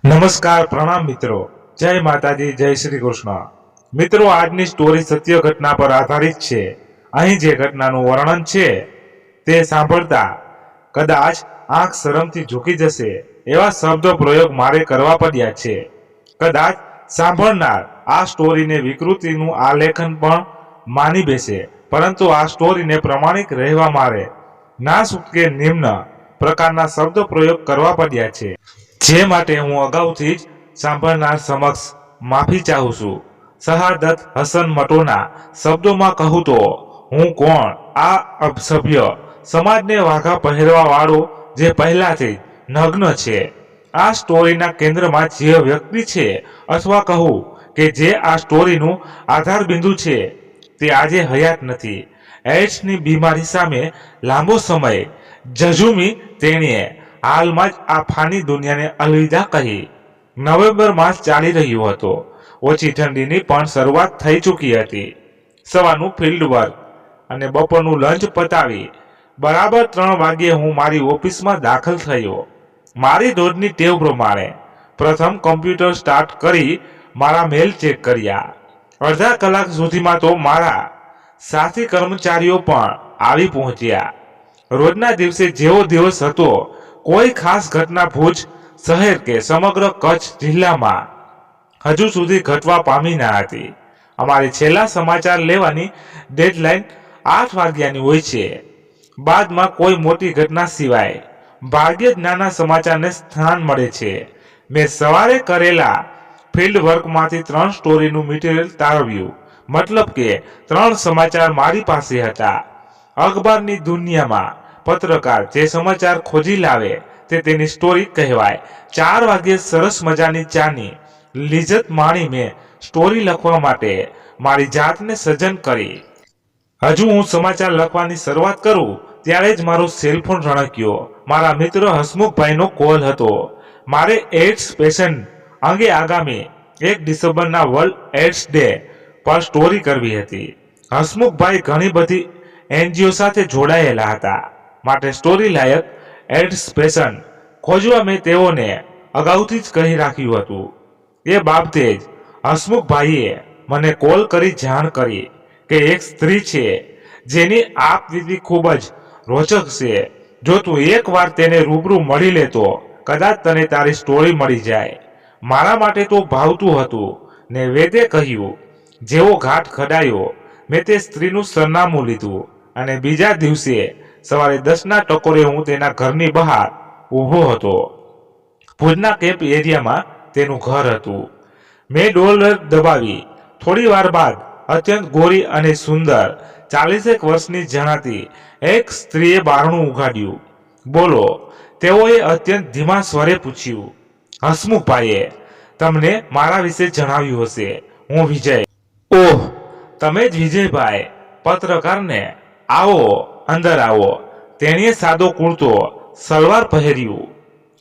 નમસ્કાર, પ્રણામ મિત્રો. જય માતાજી, જય શ્રી કૃષ્ણ. મિત્રો, આજની સ્ટોરી સત્ય ઘટના પર આધારિત છે. અહીં જે ઘટનાનું વર્ણન છે તે સાંભળતા કદાચ આંખ શરમથી ઝૂકી જશે એવા શબ્દો પ્રયોગ મારે કરવા પડ્યા છે. કદાચ સાંભળનાર આ સ્ટોરીને વિકૃતિનું આલેખન પણ માની બેસે, પરંતુ આ સ્ટોરીને પ્રમાણિક રહેવા મારે ના છૂટકે નિમ્ન પ્રકારના શબ્દ પ્રયોગ કરવા પડ્યા છે, જે માટે હું અગાઉથી જ સાંભળનાર સમક્ષ માફી ચાહું છું. શહાદત હસન મટોના શબ્દોમાં કહું તો, હું કોણ? આ અસભ્ય સમાજને વાઘા પહેરવા વાળો જે પહેલાથી નગ્ન છે. આ સ્ટોરીના કેન્દ્રમાં જે વ્યક્તિ છે, અથવા કહું કે જે આ સ્ટોરીનું આધાર બિંદુ છે, તે આજે હયાત નથી. એડ્સની બીમારી સામે લાંબો સમય ઝઝૂમી તેણીએ હાલમાં જ આ ફાની દુનિયાને અલવિદા કહી. નવેમ્બર માસ ચાલી રહ્યો હતો. ઓછી ઠંડીની પણ શરૂઆત થઈ ચૂકી હતી. સવારનું ફિલ્ડ વર્ક અને બપોરનું લંચ પતાવી બરાબર 3 વાગ્યે હું મારી ઓફિસમાં દાખલ થયો. મારી રોજની ટેવ પ્રમાણે પ્રથમ કમ્પ્યુટર સ્ટાર્ટ કરી મારા મેલ ચેક કર્યા. અડધા કલાક સુધીમાં તો મારા સાથી કર્મચારીઓ પણ આવી પહોંચ્યા. રોજના દિવસે જેવો દિવસ હતો. કોઈ ખાસ ઘટના ભુજ શહેર કે સમગ્ર કચ્છ જિલ્લામાં હજુ સુધી ઘટવા પામી ન હતી. અમારી છેલ્લા સમાચાર લેવાની ડેડલાઇન 8 વાગ્યાની હોય છે. બાદમાં કોઈ મોટી ઘટના સિવાય ભાગ્યે જ નાના સમાચારને સ્થાન મળે છે. મેં સવારે કરેલા ફિલ્ડ વર્કમાંથી 3 સ્ટોરીનું મટીરિયલ તારવ્યું. મતલબ કે 3 સમાચાર મારી પાસે હતા. અખબારની દુનિયામાં પત્રકાર જે સમાચાર ખોજી લાવે તે તેની સ્ટોરી કહેવાય. 4 વાગ્યે સરસ મજાની ચાની લિજ્જત માણી મેં સ્ટોરી લખવા માટે મારી જાતને સજ્જન કરી. હજુ હું સમાચાર લખવાની શરૂઆત કરું ત્યારે જ મારો સેલફોન રણક્યો. મારા મિત્ર હસમુખભાઈનો કોલ હતો. મારે એડ્સ પેશન્ટ અંગે આગામી 1 ડિસેમ્બરના વર્લ્ડ એડ્સ ડે પર સ્ટોરી કરવી હતી. હસમુખભાઈ ઘણી બધી એનજીઓ સાથે જોડાયેલા હતા, માટે સ્ટોરી લાયક એડ્સ પેશન્ટ ખોજવા મેં તેઓને અગાઉથી જ કહી રાખ્યું હતું. એ બાબતે જ હસમુખભાઈએ મને કોલ કરી જાણ કરી કે એક સ્ત્રી છે જેની આપવીતી ખૂબ જ રોચક છે. જો તું એકવાર તેને રૂબરૂ મળી લે તો કદાચ તને તારી સ્ટોરી મળી જાય. મારા માટે તો ભાવતું હતું ને વેદે કહ્યું. જેવો ઘાટ ઘડાયો, મેં તે સ્ત્રીનું સરનામું લીધું અને બીજા દિવસે સવારે 10ના ટકોરે હું તેના ઘરની બહાર ઊભો હતો. ભુજના કેમ્પ એરિયામાં તેનું ઘર હતું. મેં ડોર દબાવી. થોડી વાર બાદ અત્યંત ગોરી અને સુંદર 40 વર્ષની જણાતી એક સ્ત્રીએ બારણું ઉઘાડ્યું. બોલો, તેઓએ અત્યંત ધીમા સ્વરે પૂછ્યું. હસમુખભાઈએ તમને મારા વિશે જણાવ્યું હશે. હું વિજય. ઓહ, તમે જ વિજયભાઈ, પત્રકારને. આવો, અંદર આવો. તેણીએ સાદો કુર્તો સલવાર પહેર્યું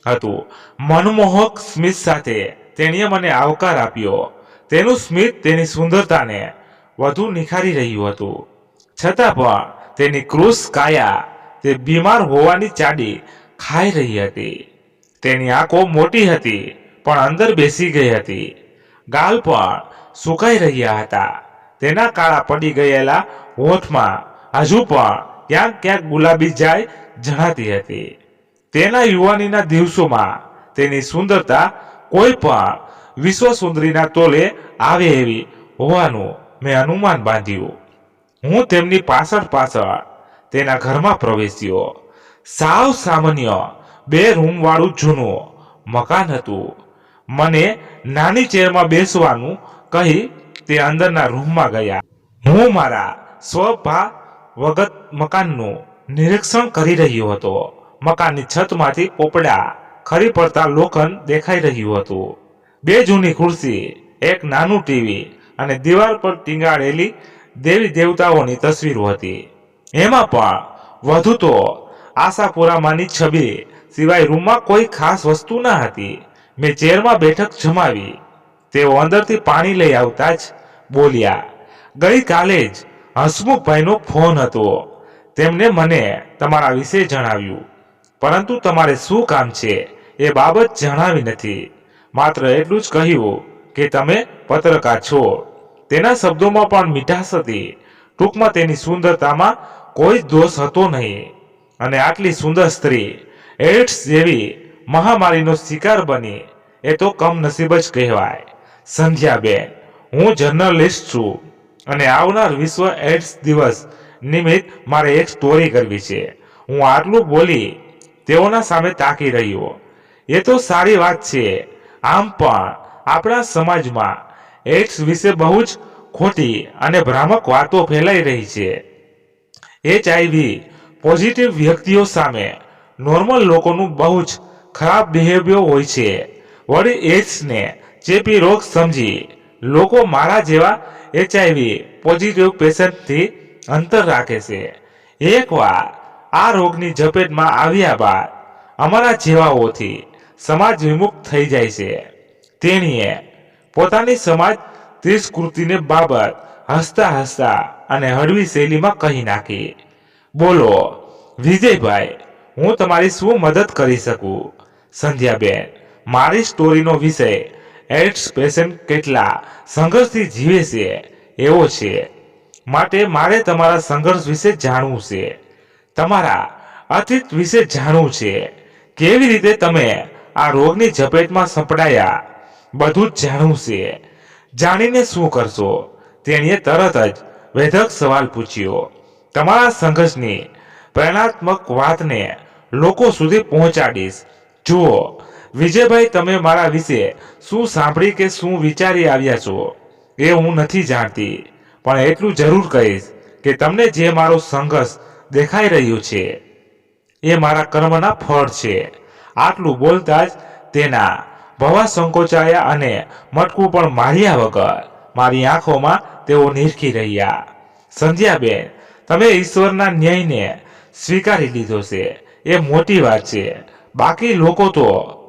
હતું. મનમોહક સ્મિત સાથે તેણીએ મને આવકાર આપ્યો. તેનું સ્મિત તેની સુંદરતાને વધુ નિખારી રહ્યું હતું. છતાં પણ તેની ક્રૂસ કાયા તે બીમાર હોવાની ચાડી ખાઈ રહી હતી. તેની આંખો મોટી હતી પણ અંદર બેસી ગઈ હતી. ગાલ પણ સુકાઈ રહ્યા હતા. તેના કાળા પડી ગયેલા હોઠમાં હજુ પણ ક્યાંક ક્યાંક ગુલાબી જાય જણાતી હતી. તેના યુવાનીના દિવસોમાં તેની સુંદરતા કોઈ પણ વિશ્વસુંદરીના તોલે આવે એવી હોવાનું મેં અનુમાન બાંધ્યું. હું તેમની પાછળ પાછળ તેના ઘરમાં પ્રવેશ્યો. સાવ સામાન્ય 2 રૂમવાળું જૂનું મકાન હતું. મને નાની ચેરમાં બેસવાનું કહી તે અંદરના રૂમમાં ગયા. હું મારા સ્વભા વગત મકાનનું નિરીક્ષણ કરી રહ્યો હતો. મકાનની છતમાંથી પોપડા ખરી પડતા લોખંડ દેખાઈ રહ્યું હતું. 2 જૂની ખુરશી, એક નાનું ટીવી અને દિવાલ પર ટીંગાડેલી દેવી દેવતાઓની તસવીરો હતી. એમાં પણ વધુ તો આશાપુરામાંની છબી સિવાય રૂમમાં કોઈ ખાસ વસ્તુ ન હતી. મેં ચેરમાં બેઠક જમાવી. તેઓ અંદરથી પાણી લઈ આવતા જ બોલ્યા. ગઈકાલે જ હસમુખભાઈનો ફોન હતો. તેમણે મને તમારા વિશે જણાવ્યું, પરંતુ તમારે શું કામ છે એ બાબત જણાવી નથી. માત્ર એટલું જ કહ્યું કે તમે પત્રકાર છો. તેના શબ્દોમાં પણ મીઠાશ હતી. ટૂંકમાં તેની સુંદરતામાં કોઈ દોષ હતો નહીં. અને આટલી સુંદર સ્ત્રી એડ્સ જેવી મહામારીનો શિકાર બની એ તો કમનસીબ જ કહેવાય. સંધ્યાબેન, હું જર્નલિસ્ટ છું અને આવનાર વિશ્વ એડ્સ દિવસ નિમિત્ત મારે એક સ્ટોરી કરવી છે. હું આટલું બોલી તેઓના સામે તાકી રહ્યો. એ તો સારી વાત છે. આમ પણ આપણા સમાજમાં એડ્સ વિશે બહુ જ ખોટી અને ભ્રામક વાતો ફેલાઈ રહી છે. HIV પોઝિટિવ વ્યક્તિઓ સામે નોર્મલ લોકોનું બહુ જ ખરાબ બિહેવિયર હોય છે. વળી એડ્સને ચેપી રોગ સમજી લોકો મારા જેવા HIV પોઝિટિવ પેશન્ટથી અંતર રાખે છે. એકવાર આ રોગની ઝપેટમાં આવ્યા બાદ અમારા જેવાઓથી સમાજ વિમુખ થઈ જાય છે. તેણીએ પોતાની સમાજ તિરસ્કૃતિને બાબત હસતા હસતા અને હળવી શૈલીમાં કહી નાખી. બોલો વિજયભાઈ, હું તમારી શું મદદ કરી શકું? સંધ્યાબેન, મારી સ્ટોરીનો વિષય એડ્સ પેશન્ટ કેટલા સંઘર્ષથી જીવે છે એવો છે. માટે મારે તમારા સંઘર્ષ વિશે જાણવું છે, તમારા અતીત વિશે જાણવું છે. કેવી રીતે તમે આ રોગની ઝપેટમાં સપડાયા, બધું જ જાણવું છે. જાણીને શું કરશો? તેણીએ તરત જ વેધક સવાલ પૂછ્યો. તમારા સંઘર્ષની પ્રેરણાત્મક વાતને લોકો સુધી પહોંચાડીશ. જુઓ વિજયભાઈ, તમે મારા વિશે શું સાંભળી કે શું વિચારી આવ્યા છો એ હું નથી જાણતી, પણ એટલું જરૂર કહીશ કે તમને જે મારો સંઘર્ષ દેખાઈ રહ્યું છે એ મારા કર્મના ફળ છે. આટલું બોલતા જ તેના ભવા સંકોચાયા અને મટકું પણ માર્યા વગર મારી આંખોમાં તેઓ નિરખી રહ્યા. સંધ્યાબેન, તમે ઈશ્વરના ન્યાયને સ્વીકારી લીધો છે એ મોટી વાત છે. બાકી લોકો તો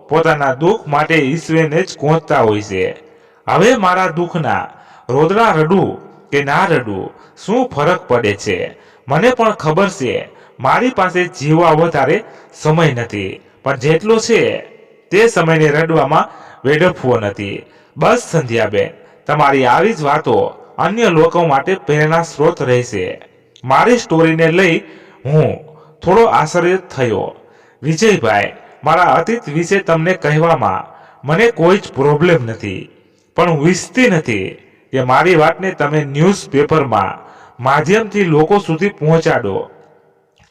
પોતાના દુઃખ માટે ઈશ્વરને જ કોંચતા હોય છે. હવે મારા દુઃખના રોદડા રડું કે ના રડું શું ફરક પડે છે? મને પણ ખબર છે મારી પાસે જીવવા વધારે સમય નથી, પણ જેટલો છે તે સમયને રડવામાં વેડફવો નથી. બસ સંધ્યાબેન, તમારી આવી જ વાતો અન્ય લોકો માટે પ્રેરણા સ્ત્રોત રહેશે. મારી સ્ટોરીને લઈ હું થોડો આશ્ચર્ય થયો. વિજયભાઈ, મારા અતીત વિશે તમને કહેવામાં મને કોઈ જ પ્રોબ્લેમ નથી, પણ હું ઈચ્છતી નથી કે મારી વાતને તમે ન્યૂઝપેપરમાં માધ્યમથી લોકો સુધી પહોંચાડો.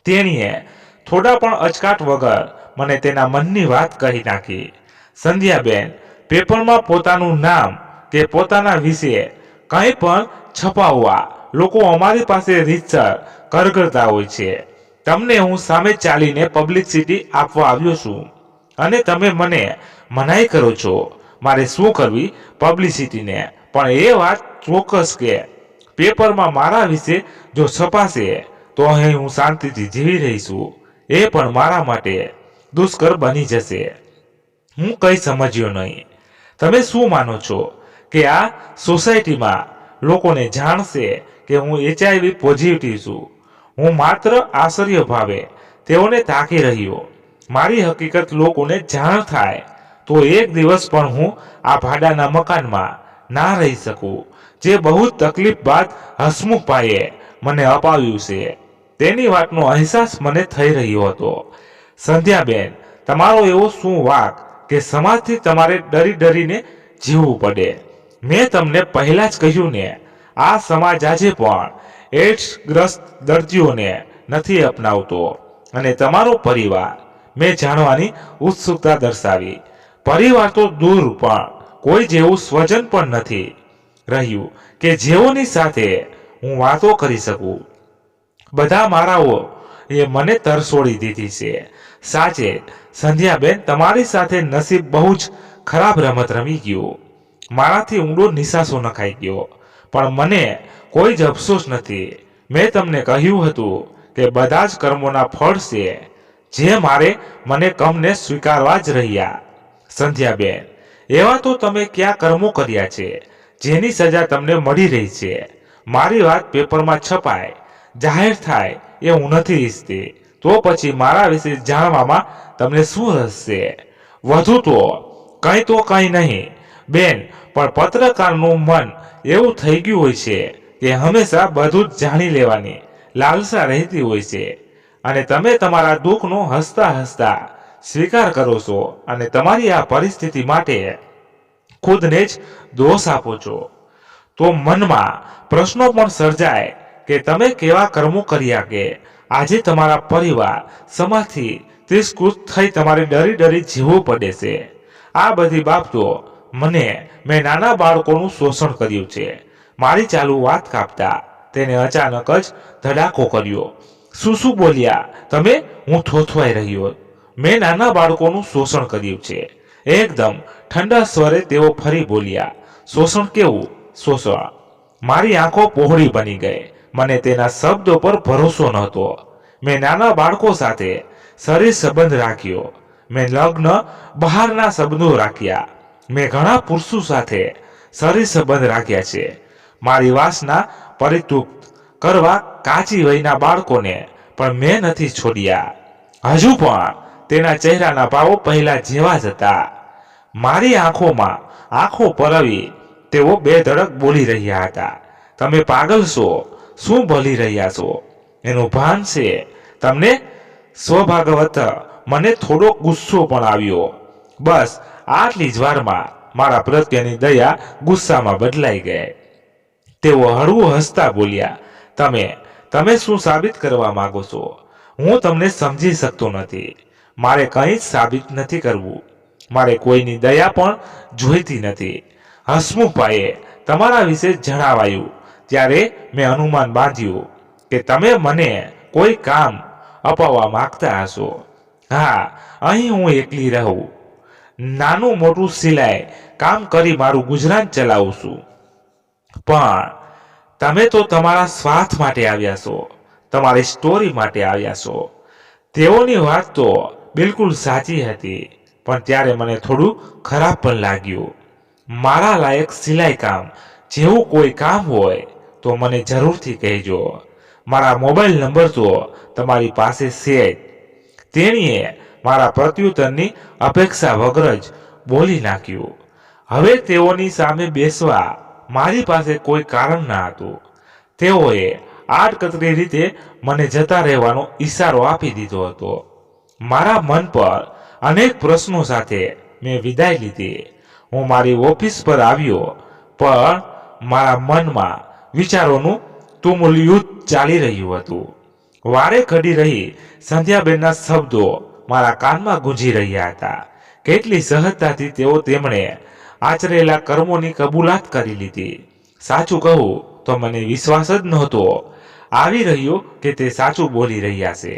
તેણીએ થોડા પણ અચકાટ વગર મને તેના મનની વાત કહી નાખી. સંધ્યાબેન, પેપરમાં પોતાનું નામ કે પોતાના વિશે કંઈ પણ છપાવવા લોકો અમારી પાસે રીતસર કરગરતા હોય છે. તમને હું સામે ચાલીને પબ્લિસિટી આપવા આવ્યો છું અને તમે મને મનાઈ કરો છો મારે શું કરવી પબ્લિસિટીને. પણ એ વાત ચોક્કસ કે પેપરમાં મારા વિશે જો છપાશે તો અહીં હું શાંતિથી જીવી રહીશું એ પણ મારા માટે દુષ્કર બની જશે. હું કંઈ સમજ્યો નહીં. તમે શું માનો છો કે આ સોસાયટીમાં લોકોને જાણશે કે હું HIV પોઝિટિવ છું? હું માત્ર આશ્ચર્ય ભાવે તેઓને તાકી રહ્યો. મારી હકીકત લોકોને જાણ થાય તો એક દિવસ પણ હું આ ભાડાના મકાનમાં ના રહી શકું, જે બહુ તકલીફ બાદ હસમુખભાઈએ મને અપાવ્યું છે. તેની વાતનો અહેસાસ મને થઈ રહ્યો હતો. સંધ્યાબેન, તમારો એવો શું વાંક કે સમાજથી તમારે ડરી ડરીને જીવવું પડે? મેં તમને પહેલા જ કહ્યું ને, આ સમાજ આજે પણ એડ્સ ગ્રસ્ત દર્દીઓને નથી અપનાવતો. અને તમારો પરિવાર, મેં જાણવાની ઉત્સુકતા દર્શાવી. પરિવાર તો દૂર, પણ કોઈ જેવું સ્વજન પણ નથી રહ્યું કે જેઓની સાથે હું વાતો કરી શકું. બધા મારાઓ એ મને તરસોડી દીધી છે. સાચે સંધ્યાબેન, તમારી સાથે નસીબ બહુ જ ખરાબ રમત રમી ગયું. મારાથી ઊંડો નિશાસો નખાઈ ગયો, પણ મને કોઈ જ અફસોસ નથી. મેં તમને કહ્યું હતું કે બધા જ કર્મોના ફળ છે, જે મારે મને કમને સ્વીકારવા જ રહ્યા. સંધ્યાબેન, એવા તો તમે ક્યાં કર્મો કર્યા છે જેની સજા તમને મળી રહી છે? મારી વાત પેપરમાં છપાય, જાહેર થાય એ હું નથી ઈચ્છતી. તો પછી મારા વિશે જાણવામાં તમને શું રસ છે? વધુ તો કંઈ તો કંઈ નહીં બેન, પણ પત્રકારનું મન એવું થઈ ગયું હોય છે કે હંમેશા બધું જ જાણી લેવાની લાલસા રહેતી હોય છે, અને તમે તમારા દુઃખનો હસતા હસતા સ્વીકાર કરો છો અને તમારી આ પરિસ્થિતિ માટે ખુદને જ દોષ આપો છો. તો મનમાં પ્રશ્નો પણ સર્જાય કે તમે કેવા કર્મો કર્યા કે આજે તમારા પરિવાર સમાજથી તિરસ્કૃત થઈ તમારે ડરી ડરી જીવવું પડે છે. આ બધી બાબતો મેં નાના બાળકોનું શોષણ કર્યું છે. મારી ચાલુ વાત કાપતા તેને અચાનક જ ધડાકો કર્યો. શું બોલ્યા તમે? હું થોથવાઈ રહ્યો. મેં નાના બાળકોનું શોષણ કર્યું છે. એકદમ ઠંડા સ્વરે તેઓ ફરી બોલ્યા. શોષણ કેવું શોષણ? મારી આંખો પહોળી બની ગઈ. મને તેના શબ્દો પર ભરોસો નહોતો. મેં નાના બાળકો સાથે શરીર સંબંધ રાખ્યો. મેં લગ્ન બહારના સંબંધો રાખ્યા. મેં ઘણા પુરુષો સાથે શરીર સંબંધ રાખ્યા છે. મારી વાસના પરિતૃપ્ત કરવા કાચી વયના બાળકોને પણ મેં નથી છોડ્યા. હજુ પણ તેના ચહેરાના ભાવો પહેલા જેવા જ હતા. મારી આંખોમાં આંખો પરાવી તેઓ બેધડક બોલી રહ્યા હતા. તમે પાગલ છો? શું બોલી રહ્યા છો? એનું ભાન છે તમને? સ્વભાગવત મને થોડો ગુસ્સો પણ આવ્યો. બસ આટલી જ વારમાં મારા પ્રત્યેની દયા ગુસ્સામાં બદલાઈ ગઈ. તેઓ હળવું હસતા બોલ્યા. તમે શું સાબિત કરવા માંગો છો? હું તમને સમજી શકતો નથી. મારે કંઈ જ સાબિત નથી કરવું. મારે કોઈની દયા પણ જોઈતી નથી. હસમુખભાઈએ તમારા વિશે જણાવાયું ત્યારે મેં અનુમાન બાંધ્યું કે તમે મને કોઈ કામ અપાવવા માંગતા હશો. હા, અહીં હું એકલી રહું, નાનું મોટું સિલાઈ કામ કરી મારું ગુજરાન ચલાવું છું. પણ તમે તો તમારા સ્વાર્થ માટે આવ્યા છો, તમારી સ્ટોરી માટે આવ્યા છો. તેઓની વાત તો બિલકુલ સાચી હતી, પણ ત્યારે મને થોડું ખરાબ પણ લાગ્યું. મારા લાયક સિલાઈ કામ જેવું કોઈ કામ હોય તો મને જરૂરથી કહેજો. મારા મોબાઈલ નંબર તો તમારી પાસે છે જ. તેણીએ મારા પ્રત્યુત્તરની અપેક્ષા વગર જ બોલી નાખ્યું. હવે તેઓની સામે બેસવા મારી પાસે કોઈ કારણ ના હતું. તેઓએ આડકતરી રીતે મને જતા રહેવાનો ઈશારો આપી દીધો હતો. મારા મન પર અનેક પ્રશ્નો સાથે મેં વિદાય લીધી. હું મારી ઓફિસ પર આવ્યો, પણ મારા મનમાં વિચારોનું તુમુલ યુદ્ધ ચાલી રહ્યું હતું. વારે ઘડી રહી સંધ્યાબેનના શબ્દો મારા કાનમાં ગુંજી રહ્યા હતા. કેટલી સહજતાથી તેમણે આચરેલા કર્મોની કબૂલાત કરી લીધી. સાચું કહું તો મને વિશ્વાસ જ નહોતો આવી રહ્યો કે તે સાચું બોલી રહ્યા છે,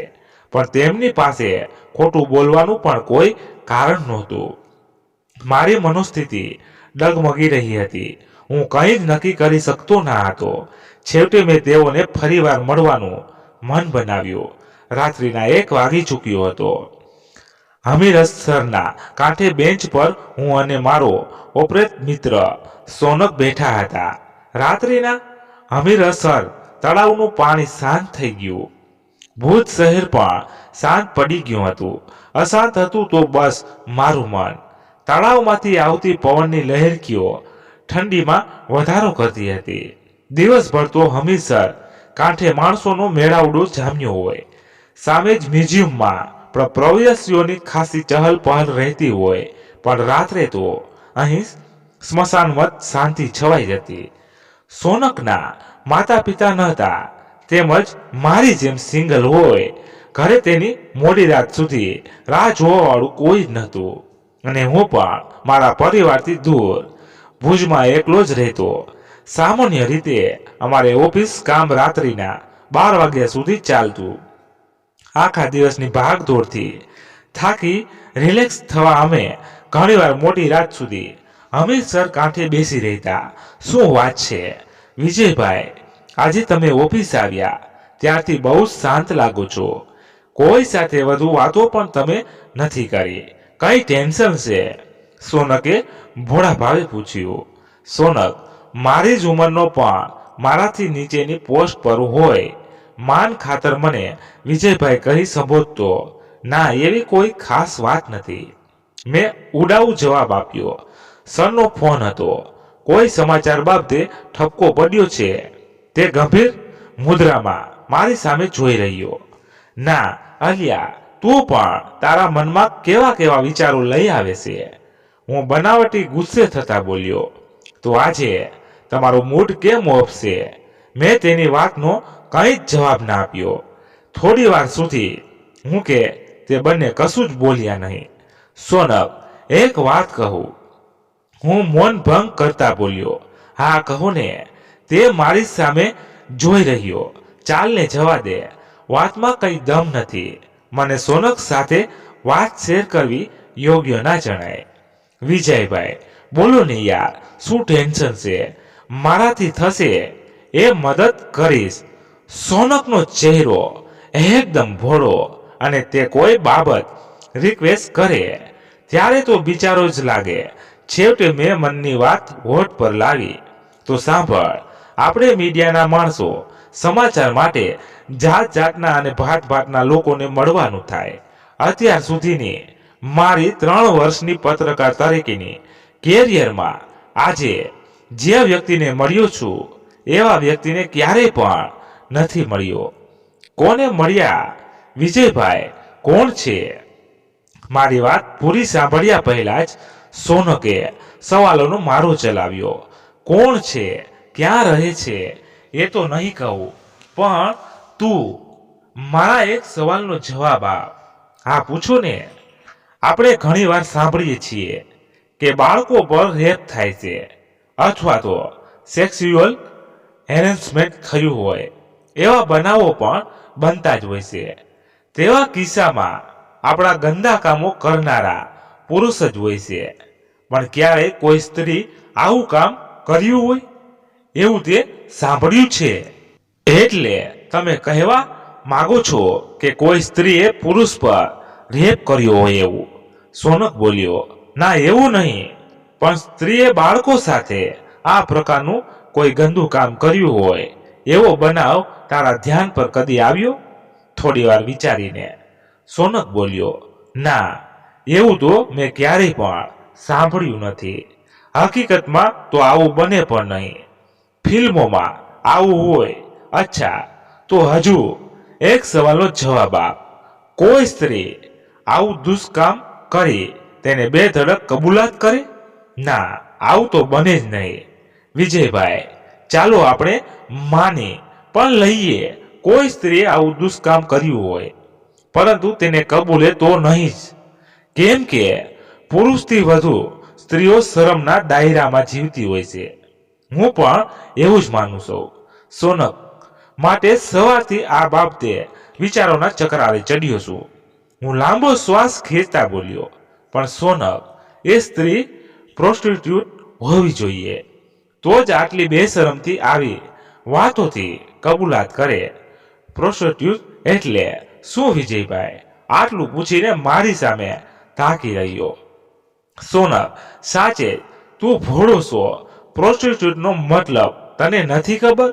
પણ તેમની પાસે ખોટું બોલવાનું પણ કોઈ કારણ નહોતું. મારી મનોસ્થિતિ ડગમગી રહી હતી. હું કંઈ જ નક્કી કરી શકતો ના હતો. છેવટે મેં તેઓને ફરીવાર મળવાનું મન બનાવ્યું. રાત્રિના 1 વાગી ચૂક્યો હતો. હમીરસરના કાંઠે બેન્ચ પર હું અને મારો ઓપરેટ મિત્ર સોનક બેઠા હતા. રાત્રિના હમીરસર તળાવનું પાણી શાંત થઈ ગયું. ભુજ શહેર પણ શાંત પડી ગયું હતું. અશાંત હતું તો બસ મારું મન. તળાવમાંથી આવતી પવનની લહેરકીઓ ઠંડીમાં વધારો કરતી હતી. દિવસભર તો હમીરસર કાંઠે માણસોનો મેળાવડો જામ્યો હોય. સામે જ મ્યુઝિયમમાં પ્રવાસીઓની ખાસી ચહલ પહલ રહેતી હોય, પણ રાત્રે તો અહીં સ્મશાનવત શાંતિ છવાઈ જતી. સોનકના માતા પિતા ન હતા, તેમજ મારી જેમ સિંગલ હોય. ઘરે તેની મોડી રાત સુધી રાહ જોવાવાળું કોઈ જ નહોતું, અને હું પણ મારા પરિવારથી દૂર ભુજમાં એકલો જ રહેતો. સામાન્ય રીતે અમારે ઓફિસ કામ રાત્રિના 12 વાગ્યા સુધી ચાલતું. આખા દિવસની ભાગદોડથી થાકી રિલેક્સ થવા અમે ઘણીવાર મોટી રાત સુધી હમીરસર કાંઠે બેસી રહેતા. શું વાત છે વિજયભાઈ, આજે તમે ઓફિસ આવ્યા ત્યારથી બહુ શાંત લાગો છો. કોઈ સાથે વધુ વાતો પણ તમે નથી કરી. કઈ ટેન્શન છે? સોનકે ભોળા ભાવે પૂછ્યું. સોનક મારી જ ઉંમરનો પણ મારાથી નીચેની પોસ્ટ પર હોય. માન ખાતર મને વિજયભાઈ કહી સંબોધતો. ના, એવી કોઈ ખાસ વાત નથી. મેં ઉડાઉ જવાબ આપ્યો. સરનો ફોન હતો. કોઈ સમાચાર બાબતે ઠપકો પડ્યો છે? તે ગંભીર મુદ્રામાં મારી સામે જોઈ રહ્યો. ના અલિયા, તું પણ તારા મનમાં કેવા કેવા વિચારો લઈ આવે છે. હું બનાવટી ગુસ્સે થતા બોલ્યો. તો આજે તમારો મૂડ કેમ ઓફ છે? મેં તેની વાતનો કંઈ જ જવાબ ના આપ્યો. થોડી વાર સુધી હું કે તે બંને કશું જ બોલ્યા નહીં. સોનક, એક વાત કહું? હું મૌન ભંગ કરતા બોલ્યો. હા કહો ને. તે મારી સામે જોઈ રહ્યો. ચાલને જવા દે. વાતમાં કઈ દમ નથી. મને સોનક સાથે વાત શેર કરવી યોગ્ય ના જણાય. વિજયભાઈ, બોલો ને યાર, શું ટેન્શન છે? મારાથી થશે એ મદદ કરીશ. સોનકનો ચહેરો એકદમ ભોળો, અને તે કોઈ બાબત રિક્વેસ્ટ કરે ત્યારે તો બિચારો જ લાગે. છેવટે મેં મનની વાત હોઠ પર લાવી. તો સાંભળ, આપણે મીડિયાના માણસો સમાચાર માટે જાત જાતના અને ભાત ભાતના લોકોને મળવાનું થાય. અત્યાર સુધીની મારી 3 વર્ષની પત્રકાર તરીકેની કેરિયરમાં આજે જે વ્યક્તિને મળ્યો છું એવા વ્યક્તિને ક્યારેય પણ નથી મળ્યો. કોને મળ્યા? વિજયભાઈ કોણ છે? મારી વાત પૂરી સાંભળ્યા પહેલા જ સોનકે સવાલોનો મારો ચલાવ્યો. કોણ છે? ક્યાં રહે છે? એ તો નહીં કહું, પણ તું મારા એક સવાલનો જવાબ આપ. હા પૂછો ને. આપણે ઘણીવાર સાંભળીએ છીએ કે બાળકો પર રેપ થાય છે અથવા તો સેક્સ્યુઅલ હેરેસમેન્ટ થયું હોય. એવા બનાવો પણ બનતા જ હોય છે. તેવા કિસ્સામાં આપણા ગંદા કામો કરનારા પુરુષ જ હોય છે. પણ ક્યારેય કોઈ સ્ત્રી આવું કામ કર્યું હોય એવું તે સાંભળ્યું છે? એટલે તમે કહેવા માંગો છો કે કોઈ સ્ત્રીએ પુરુષ પર રેપ કર્યો હોય એવું? સોનક બોલ્યો. ના એવું નહીં, પણ સ્ત્રીએ બાળકો સાથે આ પ્રકારનું કોઈ ગંદુ કામ કર્યું હોય એવો બનાવ તારા ધ્યાન પર કદી આવ્યો? થોડી વાર વિચારીને સોનક બોલ્યો. ના, એવું તો મેં ક્યારેય પણ સાંભળ્યું નથી. હકીકતમાં તો આવું બને પણ નહીં. ફિલ્મોમાં આવું હોય. અચ્છા, તો હજુ એક સવાલનો જવાબ આપ. કોઈ સ્ત્રી આવું દુષ્કામ કરી તેને બેધડક કબૂલાત કરે? ના, આવું તો બને જ નહીં. વિજયભાઈ, ચાલો આપણે માની પણ લઈએ કોઈ સ્ત્રીએ આવું દુષ્કામ કર્યું હોય, પરંતુ તેને કબૂલે તો નહીં જ. કેમ કે પુરુષથી વધુ સ્ત્રીઓ શરમના દાયરામાં જીવતી હોય છે. હું પણ એવું જ માનું છું. સોનક, માટે સવારથી આ બાબતે વિચારોના ચક્રારે ચડ્યો છું. હું લાંબો શ્વાસ ખેંચતા બોલ્યો. પણ સોનક, એ સ્ત્રી પ્રોસ્ટિટ્યુટ હોવી જોઈએ, તો જ આટલી બેશરમથી આવી વાતોથી કબૂલાત કરે. પ્રોસ્ટિટ્યુટ એટલે શું વિજયભાઈ? આટલું પૂછીને મારી સામે તાકી રહ્યો. સોનક, સાચે તું ભોળો છો. પ્રોસ્ટિટ્યુટનો મતલબ તને નથી ખબર?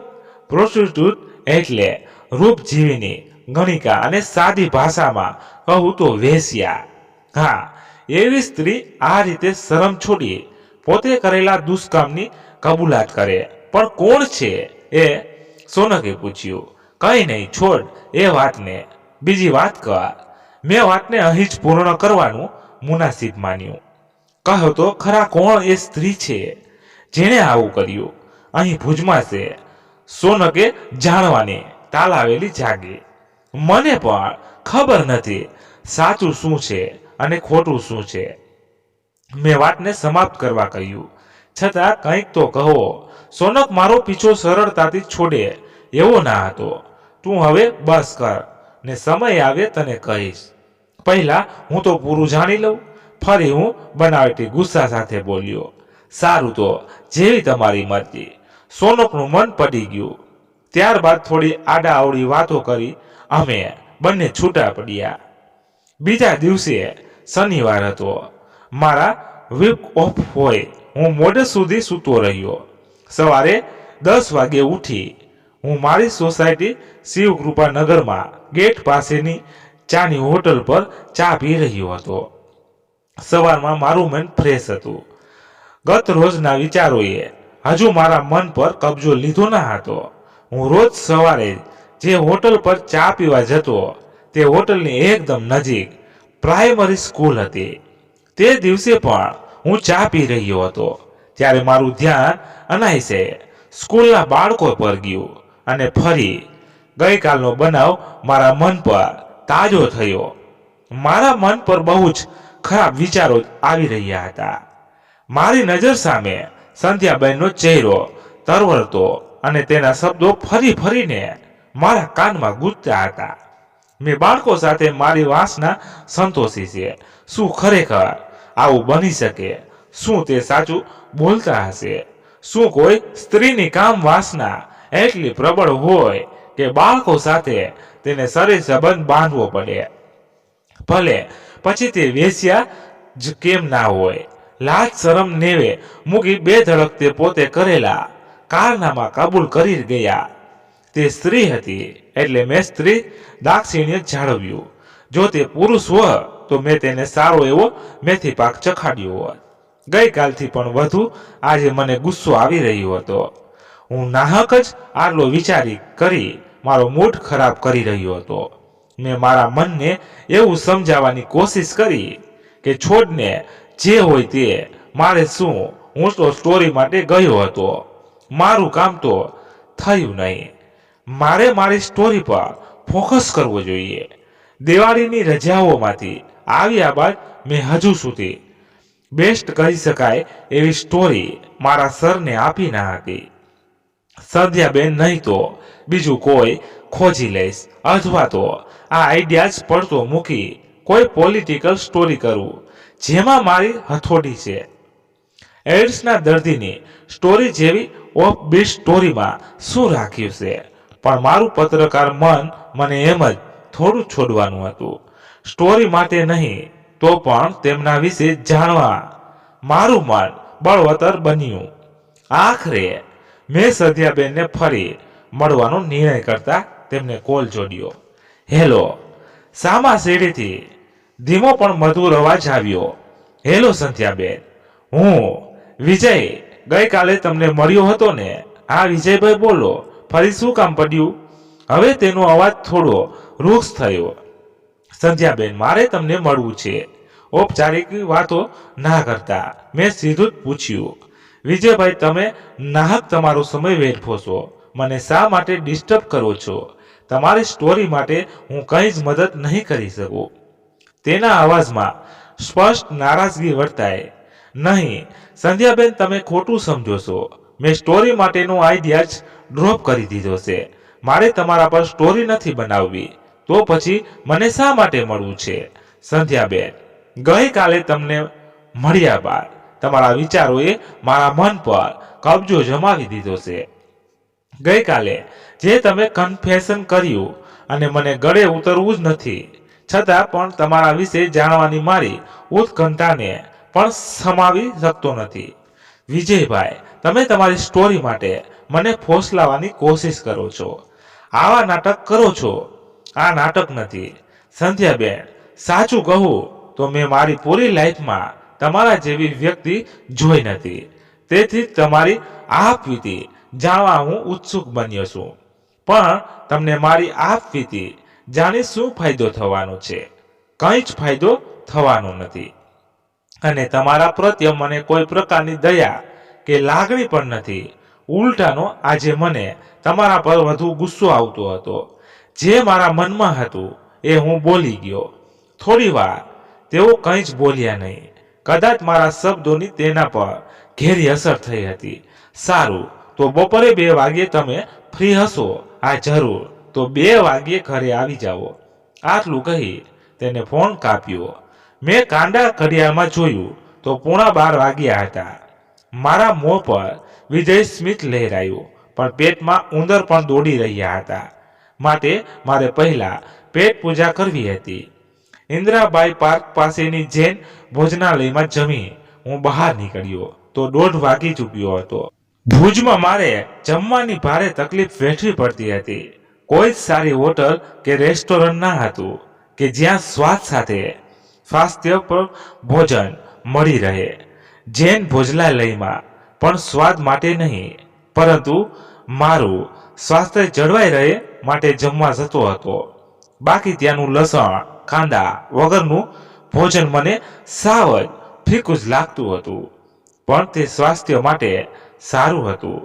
પ્રોસ્ટિટ્યુટ એટલે રૂપજીવીની ગણિકા, અને સાદી ભાષામાં કહું તો વેશ્યા. હા, એવી સ્ત્રી આ રીતે શરમ છોડી પોતે કરેલા દુષ્કામની કબૂલાત કરે. પણ કોણ છે એ? સોનકે પૂછ્યું. કઈ નહીં, છોડ એ વાતને. બીજી વાત કર. મેં વાતને અહીં જ પૂર્ણ કરવાનું મુનાસિબ માન્યું. કહો તો ખરા, કોણ એ સ્ત્રી છે જેણે આવું કર્યું? અહીં ભુજમાં છે. સોનકે જાણવાની તાલાવેલી જાગી. મને પણ ખબર નથી સાચું શું છે અને ખોટું શું છે. મેં વાતને સમાપ્ત કરવા કહ્યું. છતાં કંઈક તો કહો. સોનક મારો પીછો સરળતાથી છોડે એવો ના હતો. તું હવે બસ કર ને સમય આવે તને કહીશ. પહેલા હું તો પૂરું જાણી લઉં. ફરી હું બનાવટી ગુસ્સા સાથે બોલ્યો. સારું, તો જેવી તમારી મરજી. સોનકનું મન પડી ગયું. ત્યારબાદ થોડી આડાઅવળી વાતો કરી અમે બંને છૂટા પડ્યા. બીજા દિવસે શનિવાર હતો. મારા વીક ઓફ હોય. હું મોડે સુધી સૂતો રહ્યો. સવારે 10 વાગે ઉઠી હું મારી સોસાયટી શિવકૃપા નગરમાં ગેટ પાસેની ચાની હોટલ પર ચા પી રહ્યો હતો. સવારમાં મારું મન ફ્રેશ હતું. ગત રોજના વિચારોએ હજુ મારા મન પર કબજો લીધો ન હતો. હું રોજ સવારે જે હોટલ પર ચા પીવા જતો તે હોટલની એકદમ નજીક પ્રાઇમરી સ્કૂલ હતી. તે દિવસે પણ હું ચા પી રહ્યો હતો ત્યારે મારું ધ્યાન અનાયસે સ્કૂલના બાળકો પર ગયું અને ફરી ગઈકાલનો બનાવ મારા મન પર તાજો થયો. મારા મન પર બહુ જ ખરાબ વિચારો આવી રહ્યા હતા. મારી નજર સામે સંધ્યાબેનનો ચહેરો તરવરતો અને તેના શબ્દો ફરી ફરીને મારા કાનમાં ગૂંજતા હતા. મેં બાળકો સાથે મારી વાસના સંતોષી છે. શું ખરેખર આવું બની શકે? શું તે સાચું બોલતા હશે? શું કોઈ સ્ત્રીની કામ વાસના એટલી પ્રબળ હોય કે બાળકો સાથે તેને શરીર સંબંધ બાંધવો પડે? ભલે પછી તે વેશ્યા જ કેમ ના હોય. લાજ શરમ નેવે મૂકી બેધડક તે પોતે કરેલા કારનામા કબૂલ કરી ગયા. તે સ્ત્રી હતી એટલે મેં સ્ત્રી દાક્ષિણ્ય જાળવ્યું. જો તે પુરુષ હોત તો મેં તેને સારો એવો મેથી પાક ચખાડ્યો હોત. ગઈકાલથી પણ વધુ આજે મને ગુસ્સો આવી રહ્યો હતો. હું નાહક જ આટલો વિચારી કરી મારો મૂડ ખરાબ કરી રહ્યો હતો. મેં મારા મનને એવું સમજાવવાની કોશિશ કરી કે છોડને જે હોય તે, મારે શું, હું તો સ્ટોરી માટે ગયો હતો. મારું કામ તો થયું નહીં. મારે મારી સ્ટોરી પર ફોકસ કરવો જોઈએ. દિવાળીની રજાઓમાંથી આવ્યા બાદ મેં હજુ સુધી બેસ્ટ કહી શકાય એવી સ્ટોરી મારા સરને આપી ના હતી. સંધ્યાબેન નહીં તો બીજું કોઈ ખોજી લઈશ અથવા તો આ આઈડિયા જ પડતો મૂકી કોઈ પોલિટિકલ સ્ટોરી કરું જેમાં મારી હથોડી છે. એડ્સના દર્દીની સ્ટોરી જેવી ઓફ બીટ સ્ટોરીમાં શું રાખ્યું છે? પણ મારું પત્રકાર મન મને એમ જ થોડું છોડવાનું હતું. સ્ટોરી માટે નહીં તો પણ તેમના વિશે જાણવા મારું મન બળવતર બન્યું. આખરે મેં સંધ્યાબેનને ફરી મળવાનો નિર્ણય કરતા તેમને કોલ જોડ્યો. હેલો. સામા શેરીથી ધીમો પણ મધુર અવાજ આવ્યો. હેલો સંધ્યાબેન, હું વિજય ગઈકાલે તમને મળ્યો હતો ને? હા વિજયભાઈ બોલો, ફરી શું કામ પડ્યું? હવે તેનો અવાજ થોડો રૂક્ષ થયો. સંધ્યાબેન, મારે તમને મળવું છે. ઔપચારિક વાતો ના કરતા મેં સીધું જ પૂછ્યું. વિજયભાઈ, તમે નાહક તમારો સમય વેડફો છો. મને શા માટે ડિસ્ટર્બ કરો છો? તમારી સ્ટોરી માટે હું કંઈ જ મદદ નહીં કરી શકું. તેના અવાજમાં સ્પષ્ટ નારાજગી વર્તાય. નહીં સંધ્યાબેન, તમે ખોટું સમજો છો. મેં સ્ટોરી માટેનો આઈડિયા જ ડ્રોપ કરી દીધો છે. મારે તમારા પર સ્ટોરી નથી બનાવવી. તો પછી મને શા માટે મળવું છે? સંધ્યાબેન, ગઈકાલે તમને મળ્યા બાદ તમારા વિચારોએ મારા મન પર કબજો જમાવી દીધો છે. ગઈકાલે જે તમે કન્ફેશન કર્યું અને મને ગળે ઉતરવું જ નથી, છતાં પણ તમારા વિશે જાણવાની મારી ઉત્કંઠાને પણ સમાવી શકતો નથી. વિજયભાઈ, તમે તમારી સ્ટોરી માટે મને ફોસલાવવાની કોશિશ કરો છો. આવા નાટક કરો છો. આ નાટક નથી. સંધ્યાબેન, સાચું કહું તો મેં મારી પૂરી લાઈફમાં તમારા જેવી વ્યક્તિ જોઈ નથી. તેથી તમારી આપવીતી જાણવા હું ઉત્સુક બન્યો છું. પણ તમને મારી આપવીતી જાણી શું ફાયદો થવાનો છે? કંઈ જ ફાયદો થવાનો નથી. અને તમારા પ્રત્યે મને કોઈ પ્રકારની દયા કે લાગણી પણ નથી. ઉલટાનો આજે મને તમારા પર વધુ ગુસ્સો આવતો હતો. જે મારા મનમાં હતું એ હું બોલી ગયો. થોડી વાર તેઓ કંઈ જ બોલ્યા નહીં. કદાચ મારા શબ્દોની તેના પર ઘેરી અસર થઈ હતી. સારું, તો બપોરે 2 વાગ્યે તમે ફ્રી હશો? હા જરૂર. તો 2 વાગ્યે ઘરે આવી જાઓ. આટલું કહી તેને ફોન કાપ્યો. મેં કાંડા ઘડિયાળમાં જોયું તો 11:15 વાગ્યા હતા. મારા મોં પર વિજય સ્મિત લહેરાયું, પણ પેટમાં ઉંદર પણ દોડી રહ્યા હતા. માટે મારે પહેલા પેટ પૂજા કરવી હતી. ઇન્દ્રાબાઈ પાર્ક પાસેની જૈન ભોજનાલયમાં જમી હું બહાર નીકળ્યો તો 1:30 વાગી ચૂક્યો હતો. ભુજમાં મારે જમવાની ભારે તકલીફ વેઠવી પડતી હતી. કોઈ જ સારી હોટલ કે રેસ્ટોરન્ટ ના હતું કે જ્યાં સ્વાદ સાથે સ્વાસ્થ્ય પર ભોજન મળી રહે. જૈન ભોજનાલયમાં પણ સ્વાદ માટે નહીં, પરંતુ મારું સ્વાસ્થ્ય જળવાઈ રહે માટે જમવા જતો હતો. બાકી ત્યાંનું લસણ કાંદા વગરનું ભોજન મને સાવ જ ફીકું જ લાગતું હતું, પણ તે સ્વાસ્થ્ય માટે સારું હતું.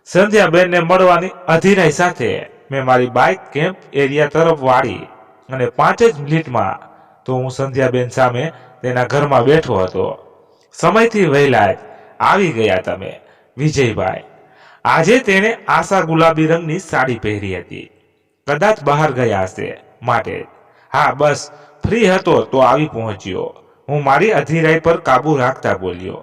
સંધ્યાબેનને મળવાની અધીરાઈ સાથે મેં મારી બાઇક કેમ્પ એરિયા તરફ વાળી અને 5 જ મિનિટમાં તો હું સંધ્યાબેન સામે તેના ઘરમાં બેઠો હતો. સમયથી વહેલા જ આવી ગયા તમે, વિજયભાઈ. આજે તેણે આશા ગુલાબી રંગની સાડી પહેરી હતી. કદાચ બહાર ગયા હશે માટે. હા, બસ ફ્રી હતો તો આવી પહોંચ્યો. હું મારી અધીરાઈ પર કાબુ રાખતા બોલ્યો.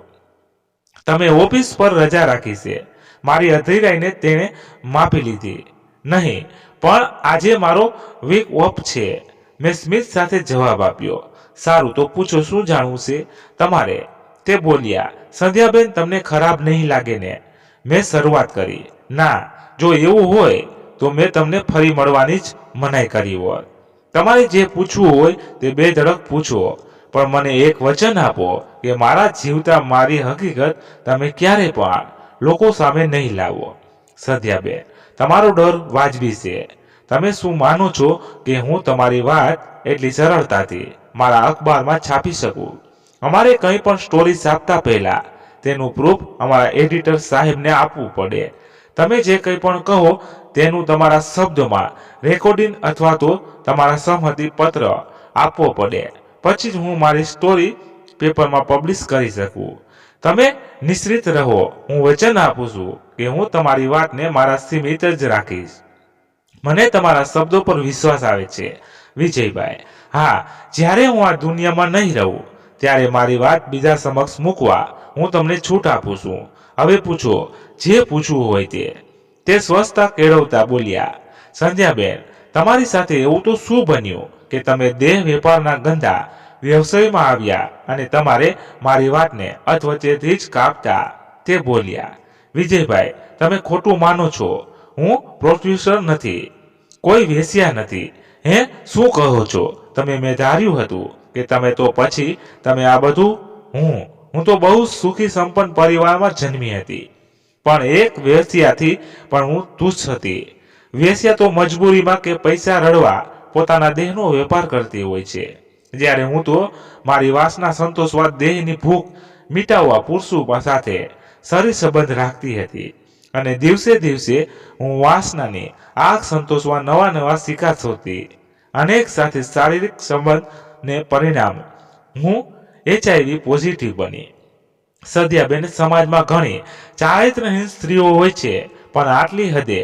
તમે ઓફિસ પર રજા રાખી છે. મારી અધીરાઈને તેણે માપી લીધી. નહીં, પણ આજે મારો વીક ઓફ છે. મેં સ્મિત સાથે જવાબ આપ્યો. સારું, તો પૂછો, શું જાણવું છે તમારે? તે બોલ્યા. સંધ્યાબેન, તમને ખરાબ નહીં લાગે ને? મેં શરૂઆત કરી. ના, જો એવું હોય તો મેં તમને ફરી મળવાની જ મનાઈ કરી હોત. તમારે જે પૂછવું હોય તે બેધડક પૂછો, પણ મને એક વચન આપો કે મારા જીવતા મારી હકીકત તમે ક્યારે પણ લોકો સામે નહીં લાવો. સંધ્યાબેન, તમારો ડર વાજબી છે. તમે શું માનો છો કે હું તમારી વાત એટલી સરળતાથી મારા અખબારમાં છાપી શકું? અમારે કંઈ પણ સ્ટોરી છાપતા પહેલા તેનું પ્રૂફ અમારા એડિટર સાહેબને આપવું પડે. તમે જે કંઈ પણ કહો તેનું તમારા શબ્દોમાં રેકોર્ડિંગ અથવા તો તમારા સંમતિ પત્ર આપવો પડે. પછી જ હું મારી સ્ટોરી પેપરમાં પબ્લિશ કરી શકું. તમે નિશ્ચિત રહો, હું વચન આપું છું કે હું તમારી વાતને મારા સીમિત જ રાખીશ. મને તમારા શબ્દો પર વિશ્વાસ આવે છે, વિજયભાઈ. હા, જ્યારે હું આ દુનિયામાં નહીં રહું ત્યારે મારી વાત બીજા સમક્ષ મૂકવા હું તમને છૂટ આપું છું. હવે પૂછો, જે પૂછવું હોય તે. તે સ્વસ્થતા કેળવતા બોલ્યા. સંધ્યાબેન, તમારી સાથે એવું તો શું બન્યું કે તમે દેહ વેપારના ગંદા વ્યવસાયમાં આવ્યા અને તમારે મારી વાતને અધવચ્ચેથી જ કાપતા? તે બોલ્યા. વિજયભાઈ, તમે ખોટું માનો છો. હું પ્રોફેસર નથી, કોઈ વેશ્યા નથી. હે, શું કહો છો તમે? મેં ધાર્યું હતું કે તમે તો પછી તમે આ બધું. હું તો બહુ સુખી સંપન્ન પરિવારમાં જન્મી હતી, પણ એક વેશ્યાથી પણ હું તુચ્છ હતી. વેશ્યા તો મજબૂરીમાં કે પૈસા રડવા પોતાના દેહનો વેપાર કરતી હોય છે, જ્યારે હું તો મારી વાસના સંતોષવા દેહની ભૂખ મિટાવવા પુરુષો સાથે શરીર સંબંધ રાખતી હતી. અને દિવસે દિવસે હું વાસનાની આગ સંતોષવા નવા નવા શિકાર શોધતી. અનેક સાથે શારીરિક સંબંધને પરિણામ હું HIV પોઝિટિવ બની. સંધ્યાબેન, સમાજમાં ઘણી ચારિત્રહીન સ્ત્રીઓ હોય છે, પણ આટલી હદે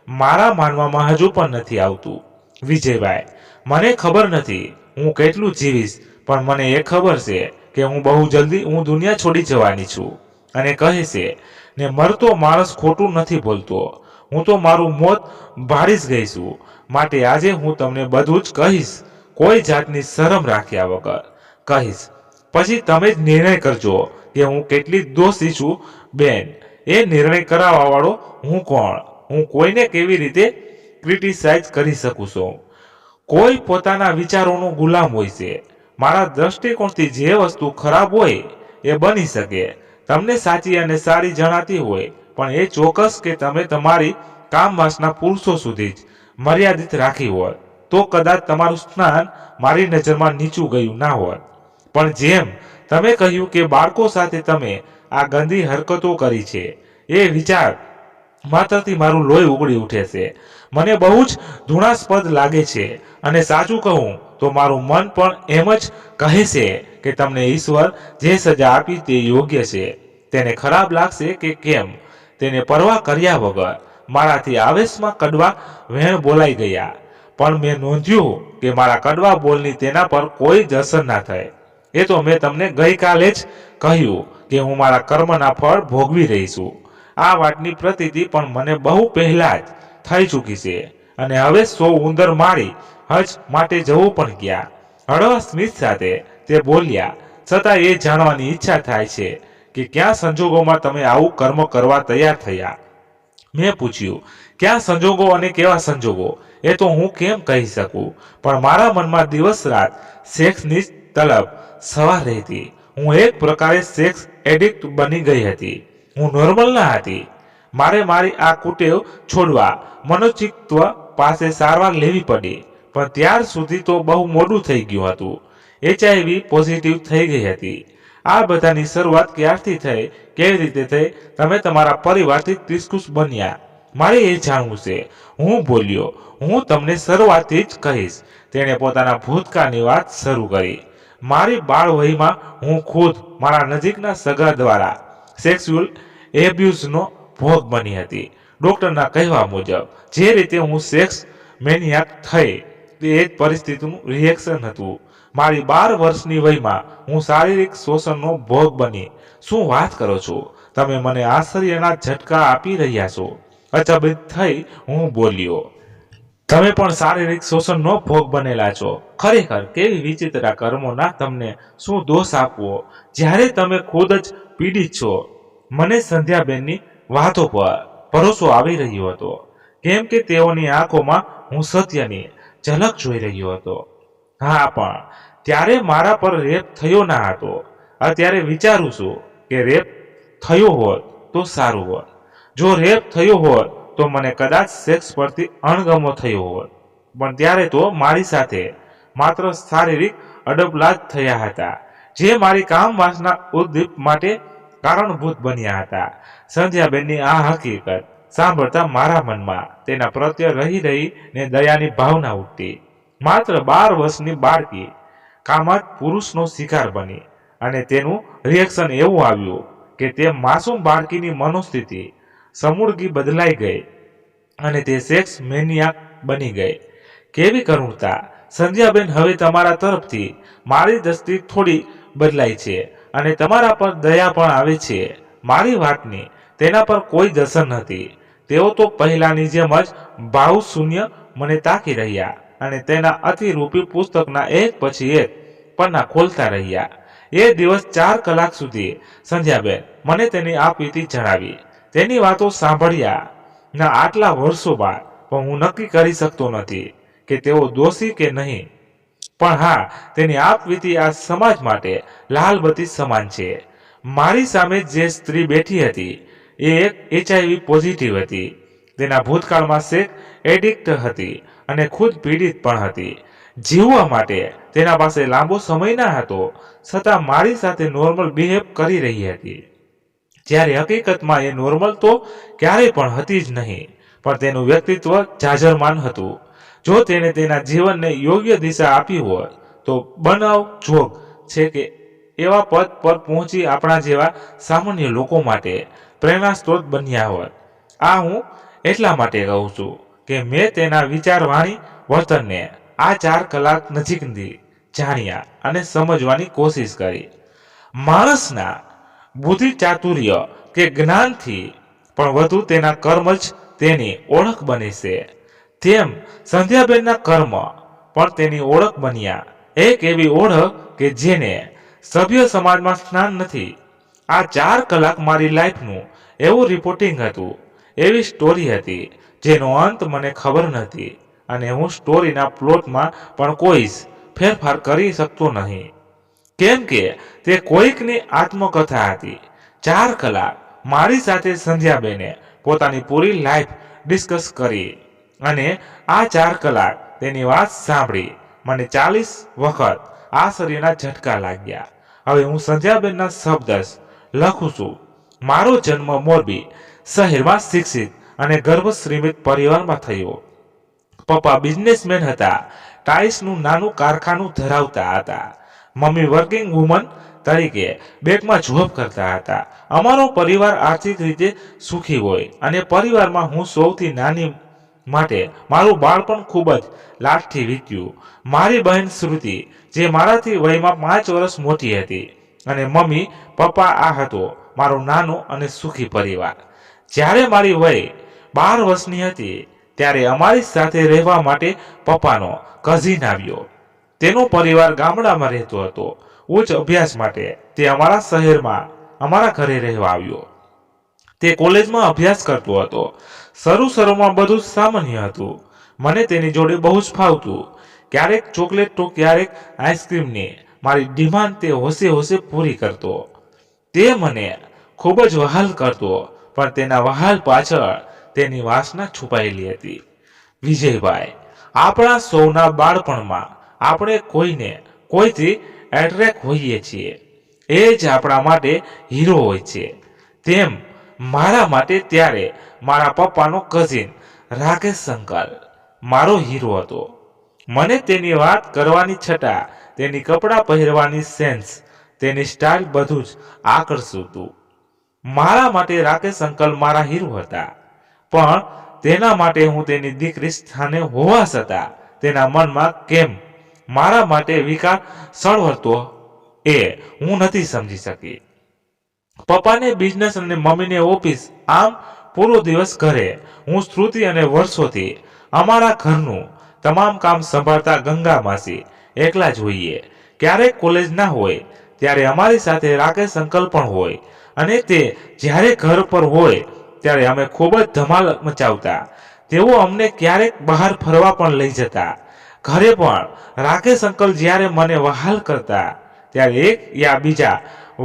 મારા માનવામાં હજુ પણ નથી આવતું. વિજયભાઈ, મને ખબર નથી હું કેટલું જીવીશ, પણ મને એ ખબર છે કે હું બહુ જલ્દી હું દુનિયા છોડી જવાની છું. અને કહે છે ને, મરતો માણસ ખોટું નથી બોલતો. હું તો મારું મોત ભાળી જ ગઈ છું. માટે આજે હું તમને બધું જ કહીશ, કોઈ જાતની શરમ રાખ્યા વગર કહીશ. પછી તમે જ નિર્ણય કરજો કે હું કેટલી દોષી છું. બેન, એ નિર્ણય કરાવવા વાળો હું કોણ? હું કોઈને કેવી રીતે ક્રિટિસાઇઝ કરી શકું છું? કોઈ પોતાના વિચારોનો ગુલામ હોય છે. મારા દ્રષ્ટિકોણથી જે વસ્તુ ખરાબ હોય એ બની શકે તમને સાચી અને સારી જણાતી હોય, પણ એ ચોક્કસ કે તમે તમારી કામ વાસના પુરુષો સુધી જ મર્યાદિત રાખી હોય તો કદાચ તમારું સ્નાન મારી નજરમાં નીચું ગયું ના હોય. પણ જેમ તમે કહ્યું કે બાળકો સાથે તમે આ ગંદી હરકતો કરી છે, એ વિચાર માત્રથી મારું લોહી ઉકળી ઉઠે છે. મને બહુ જ ધૃણાસ્પદ લાગે છે. અને સાચું કહું તો મારું મન પણ એમ જ કહે છે કે તમને ઈશ્વર જે સજા આપી તે યોગ્ય છે. તેને ખરાબ લાગશે કે કેમ તેને પરવા કર્યા વગર મારાથી આવેશમાં કડવા વહેણ બોલાઈ ગયા. પણ મેં નોંધ્યું કે મારા કડવા બોલની તેના પર કોઈ જ અસર ના થઈ. એ તો મેં તમને ગઈકાલે જ કહ્યું કે હું મારા કર્મના ફળ ભોગવી રહી છું. આ વાતની પ્રતીતિ પણ મને બહુ પહેલા જ થઈ ચૂકી છે. અને હવે 100 ઉંદર મારી હજ માટે જવું પણ ગયા. હળવા સ્મિત સાથે તે બોલ્યા. છતાં એ જાણવાની ઈચ્છા થાય છે કે કયા સંજોગોમાં તમે આવું કર્મ કરવા તૈયાર થયા? મેં પૂછ્યું. કયા સંજોગો અને કેવા સંજોગો એ તો હું કેમ કહી શકું, પણ મારા મનમાં દિવસ રાત સેક્સની તલબ સવાર રહેતી. હું એક પ્રકારે સેક્સ એડિક્ટ બની ગઈ હતી. હું નોર્મલ ન હતી. મારે મારી આ કુટેવ છોડવા મનોચિકિત્સક પાસે સારવાર લેવી પડી, પણ ત્યાર સુધી તો બહુ મોડું થઈ ગયું હતું. HIV પોઝિટિવ થઈ ગઈ હતી. આ બધાની શરૂઆત ક્યારથી થઈ, કેવી રીતે થઈ, તમે તમારા પરિવારથી ત્રિસ્કુશ બન્યા, મારે એ જાણવું છે. હું બોલ્યો, હું તમને શરૂઆતથી જ કહીશ. તેણે પોતાના ભૂતકાળની વાત શરૂ કરી. મારી બાળવયમાં હું ખુદ મારા નજીકના સગા દ્વારા સેક્સ્યુઅલ એબ્યુઝનો ભોગ બની હતી. ડોક્ટરના કહેવા મુજબ જે રીતે હું સેક્સ મેનિયાક થઈ તે જ પરિસ્થિતિનું રિએક્શન હતું. મારી 12 વર્ષની વયમાં હું શારીરિક શોષણનો ભોગ બની. શું વાત કરો છો? તમે મને આશ્ચર્યના ઝટકા આપી રહ્યા છો. અચંબિત થઈ હું બોલ્યો, તમે પણ શારીરિક શોષણનો ભોગ બનેલા છો. ખરેખર કેવી વિચિત્ર કર્મોના તમને શું દોષ આપવો જ્યારે તમે ખુદ જ પીડિત છો. મને સંધ્યાબેનની વાતો પર ભરોસો આવી રહ્યો હતો, કેમ કે તેઓની આંખોમાં હું સત્યની ઝલક જોઈ રહ્યો હતો. હા, પણ ત્યારે મારા પર રેપ થયો ના હતો. અત્યારે વિચારું છું કે રેપ થયો હોત તો સારું હોત. જો રેપ થયો હોત તો મને કદાચ સેક્સ પરથી અણગમો થયો હોત, પણ ત્યારે તો મારી સાથે માત્ર શારીરિક અડપલા જ થયા હતા, જે મારી કામ વાસના ઉદ્દીપ માટે કારણભૂત બન્યા હતા. સંધ્યાબેનની આ હકીકત સાંભળતા મારા મનમાં તેના પ્રત્યે રહીને દયાની ભાવના ઉઠી. માત્ર 12 વર્ષની બાળકી કામત પુરુષનો શિકાર બની, અને તેનું રિએક્શન એવું આવ્યું કે તે માસૂમ બાળકીની મનોસ્થિતિ સમૂળગી બદલાઈ ગઈ અને તે સેક્સ મેનિયાક બની ગઈ. કેવી કરુણતા! સંધ્યાબેન, હવે તમારા તરફથી મારી દ્રષ્ટિ થોડી બદલાઈ છે અને તમારા પર દયા પણ આવે છે. મારી વાતની તેના પર કોઈ દર્શન નથી. તેઓ તો પહેલાની જેમ જ ભાવશૂન્ય મને તાકી રહ્યા અને તેના અતિરૂપી પુસ્તકના એક પછી એક પન્ના ખોલતા રહ્યા. એ દિવસ 4 કલાક સુધી સંધ્યાબેન મને તેની આપવીતી જણાવી. તેની વાતો સાંભળ્યા ના આટલા વર્ષો બાદ પણ હું નક્કી કરી શકતો નથી કે તેઓ દોષી કે નહીં. પણ હા, તેની આપવીતી આ સમાજ માટે લાલબત્તી સમાન છે. મારી સામે જે સ્ત્રી બેઠી હતી એ એક HIV પોઝિટિવ હતી. તેના ભૂતકાળમાં સેક્સ એડિક્ટ હતી અને ખુદ પીડિત પણ હતી. જીવવા માટે તેના પાસે લાંબો સમય ના હતો, છતાં મારી સાથે નોર્મલ બિહેવ કરી રહી હતી, જ્યારે હકીકતમાં એ નોર્મલ તો ક્યારેય પણ હતી જ નહીં. પણ તેનું વ્યક્તિત્વ જાજરમાન હતું. જો તેણે તેના જીવનને યોગ્ય દિશા આપી હોત તો બનાવ જોગ છે કે એવા પદ પર પહોંચી આપણા જેવા સામાન્ય લોકો માટે પ્રેરણા સ્ત્રોત બન્યા હોત. આ હું એટલા માટે કહું છું કે મેં તેના વિચાર, વાણી, વર્તનને આ 4 કલાક નજીકથી જાણ્યા અને સમજવાની કોશિશ કરી. માણસના બુદ્ધિ ચાતુર્ય કે જ્ઞાનથી પણ વધુ તેના કર્મ જ તેની ઓળખ બને છે. તેમ સંધ્યાબેનના કર્મ પણ તેની ઓળખ બન્યા. એક એવી ઓળખ કે જેને સભ્ય સમાજમાં સ્નાન નથી. આ 4 કલાક મારી લાઈફનું એવું રિપોર્ટિંગ હતું, એવી સ્ટોરી હતી જેનો અંત મને ખબર નથી, અને હું સ્ટોરીના પ્લોટમાં પણ કોઈ ફેરફાર કરી શકતો નહીં, કેમ કે તે કોઈકની આત્મકથા હતી. 4 કલાક મારી સાથે સંધ્યાબેને પોતાની પૂરી લાઈફ ડિસ્કસ કરી, અને આ 4 કલાક તેની વાત સાંભળી મને 40 વખત આશ્ચર્યના ઝટકા લાગ્યા. હવે હું સંધ્યાબેનના શબ્દ લખું છું. મારો જન્મ મોરબી શહેરમાં શિક્ષિત અને ગર્ભશ્રીમિત પરિવારમાં થયો. પપ્પા બિઝનેસમેન હતા. ટાઇલ્સનું નાનું કારખાનું ધરાવતા હતા. મમ્મી વર્કિંગ વુમન તરીકે બેંકમાં જોબ કરતા હતા. અમારો પરિવાર આર્થિક રીતે સુખી હોય અને પરિવારમાં હું સૌથી નાની માટે મારું બાળપણ ખૂબ જ લાડથી વીત્યું. મારી બહેન શ્રુતિ, જે મારાથી વયમાં 5 વર્ષ મોટી હતી, અને મમ્મી પપ્પા, આ હતો મારો નાનો અને સુખી પરિવાર. જ્યારે મારી વય 12 વર્ષની હતી ત્યારે અમારી સાથે રહેવા માટે પપ્પાનો કઝિન આવ્યો. તેનો પરિવાર ગામડામાં રહેતો હતો. ઉચ્ચ અભ્યાસ માટે તે અમારા શહેરમાં અમારા ઘરે રહેવા આવ્યો. તે કોલેજમાં અભ્યાસ કરતો હતો. શરૂમાં બધું સામાન્ય હતું. મને તેની જોડે બહુ જ ફાવતું. ક્યારેક ચોકલેટ તો ક્યારેક આઈસ્ક્રીમની મારી ડિમાન્ડ તે હોશે હોશે પૂરી કરતો. તે મને ખૂબ જ વહાલ કરતો, પણ તેના વહાલ પાછળ તેની વાસના છુપાયેલી હતી. વિજયભાઈ, આપણા સૌના બાળપણમાં આપણે કોઈને કોઈથી એટ્રેક્ટ હોઈએ છીએ. એ જ આપણા માટે હીરો હોય છે. તેમ મારા માટે ત્યારે મારા પપ્પાનો કઝિન રાકેશ અંકલ મારો હીરો હતો. મને તેની વાત કરવાની છટા, તેની કપડાં પહેરવાની સેન્સ, તેની સ્ટાઇલ બધું જ આકર્ષતું હતું. મારા માટે રાકેશ અંકલ મારા હીરો હતા, પણ તેના માટે હું તેની દીકરી સ્થાને હોવા છતાં તેના મનમાં કેમ મારા માટે વિકાર સળવળતો એ હું નથી સમજી શકી. પપ્પાને બિઝનેસ અને મમ્મીને ઓફિસ, આમ પૂરો દિવસ ઘરે. હું શ્રુતિ અને વર્ષોથી અમારા ઘરનું તમામ કામ સંભાળતા ગંગા માસી એકલા જ હોઈએ. ક્યારેક કોલેજ ના હોય ત્યારે અમારી સાથે રાકેશ અંકલ પણ હોય, અને તે જ્યારે ઘર પર હોય ત્યારે અમે ખૂબ જ ધમાલ મચાવતા. તેઓ અમને ક્યારેક બહાર ફરવા પણ લઈ જતા. ઘરે પણ રાકેશ અંકલ જ્યારે મને વહાલ કરતા ત્યારે એક યા બીજા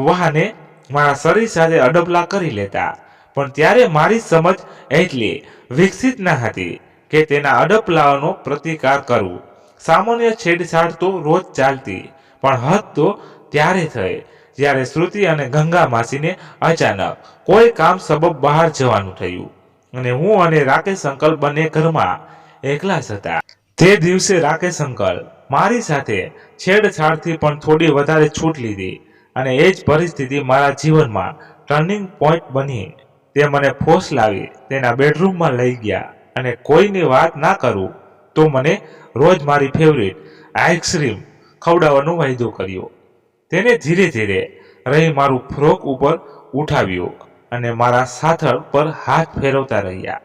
વહાને મારા શરીર સાથે અડપલા કરી લેતા, પણ ત્યારે મારી સમજ એટલી વિકસિત ન હતી કે તેના અડપલાઓનો પ્રતિકાર કરું. સામાન્ય છેડછાડ તો રોજ ચાલતી, પણ હદ તો ત્યારે થઈ જ્યારે શ્રુતિ અને ગંગા માસીને અચાનક કોઈ કામ સબબ બહાર જવાનું થયું, અને હું અને રાકેશ અંકલ બંને ઘરમાં એકલા જ હતા. તે દિવસે રાકેશ અંકલ મારી સાથે છેડછાડથી પણ થોડી વધારે છૂટ લીધી, અને એ જ પરિસ્થિતિ મારા જીવનમાં ટર્નિંગ પોઈન્ટ બની. તે મને ફોર્સ લાવી તેના બેડરૂમમાં લઈ ગયા, અને કોઈની વાત ના કરું તો મને રોજ મારી ફેવરિટ આઈસ્ક્રીમ ખવડાવવાનો વાયદો કર્યો. તેને ધીરે ધીરે રહી મારું ફ્રોક ઉપર ઉઠાવ્યું અને મારા સાથળ પર હાથ ફેરવતા રહ્યા.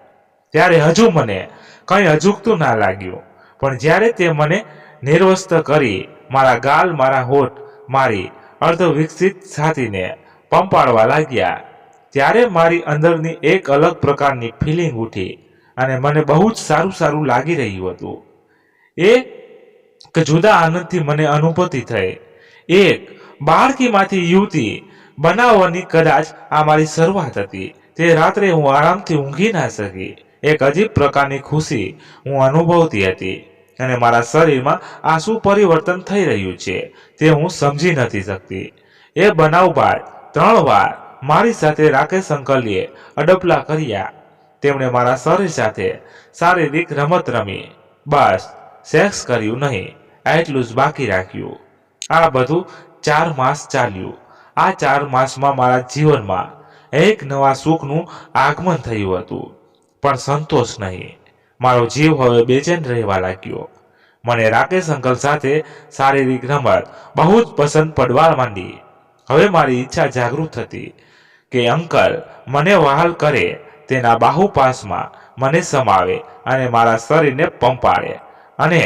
ત્યારે હજુ મને કંઈ અજુગતું ના લાગ્યું, પણ જ્યારે તે મને નિર્વસ્ત કરી મારા ગાલ, મારા હોઠ, મારી અર્ધવિકસિત છાતીને પંપાળવા લાગ્યા, ત્યારે મારી અંદરની એક અલગ પ્રકારની ફિલિંગ ઉઠી, અને મને બહુ જ સારું સારું લાગી રહ્યું હતું. એક જુદા આનંદથી મને અનુભૂતિ થઈ. એક બાળકીમાંથી યુવતી બનાવવાની કદાચ આ મારી શરૂઆત હતી. તે રાત્રે હું આરામથી ઊંઘી ના શકી. એક અજીબ પ્રકારની ખુશી હું અનુભવતી હતી, અને મારા શરીરમાં આ શું પરિવર્તન થઈ રહ્યું છે તે હું સમજી નથી શકતી. એ બનાવ બાદ 3 વાર મારી સાથે રાકેશ અંકલે અડપલા કર્યા. તેમણે મારા શરીર સાથે શારીરિક રમત રમી, બસ સેક્સ કર્યું નહીં, એટલું જ બાકી રાખ્યું. આ બધું 4 માસ ચાલ્યું. આ 4 માસમાં મારા જીવનમાં એક નવા સુખનું આગમન થયું હતું, પણ સંતોષ નહીં. મારો જીવ હવે બેચેન રહેવા લાગ્યો. મને રાકેશ અંકલ સાથે શારીરિક રમત બહુ જ પસંદ પડવા માંડી. હવે મારી ઈચ્છા જાગૃત હતી કે અંકલ મને વહાલ કરે, તેના બાહુપાસમાં મને સમાવે અને મારા શરીરને પંપાળે. અને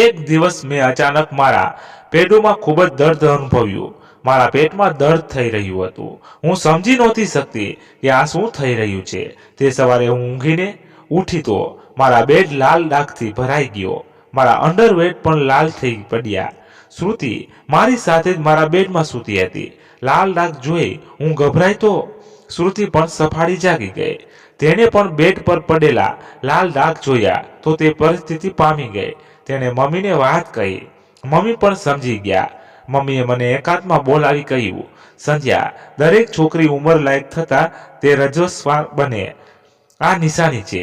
એક દિવસ મેં અચાનક મારા પેટમાં ખૂબ જ દર્દ અનુભવ્યું. મારા પેટમાં દર્દ થઈ રહ્યું હતું. હું સમજી નહોતી શકતી કે આ શું થઈ રહ્યું છે. તે સવારે હું ઊંઘીને ઉઠી તો મારા બેડ લાલ ડાઘથી ભરાઈ ગયો. મારા અંડરવેર પણ લાલ થઈ પડ્યા. શ્રુતિ મારી સાથે જ મારા બેડમાં સૂતી હતી. લાલ ડાઘ જોઈ હું ગભરાઈ તો શ્રુતિ પણ સફાળી જાગી ગઈ. તેણે પણ બેડ પર પડેલા લાલ ડાઘ જોયા તો તે પરિસ્થિતિ પામી ગઈ. તેણે મમ્મીને વાત કહી. મમ્મી પણ સમજી ગયા. મમ્મીએ મને એકાંતમાં બોલાવી કહ્યું, સંધ્યા, દરેક છોકરી ઉંમર લાયક થતાં તે રજસ્વા બને. આ નિશાની છે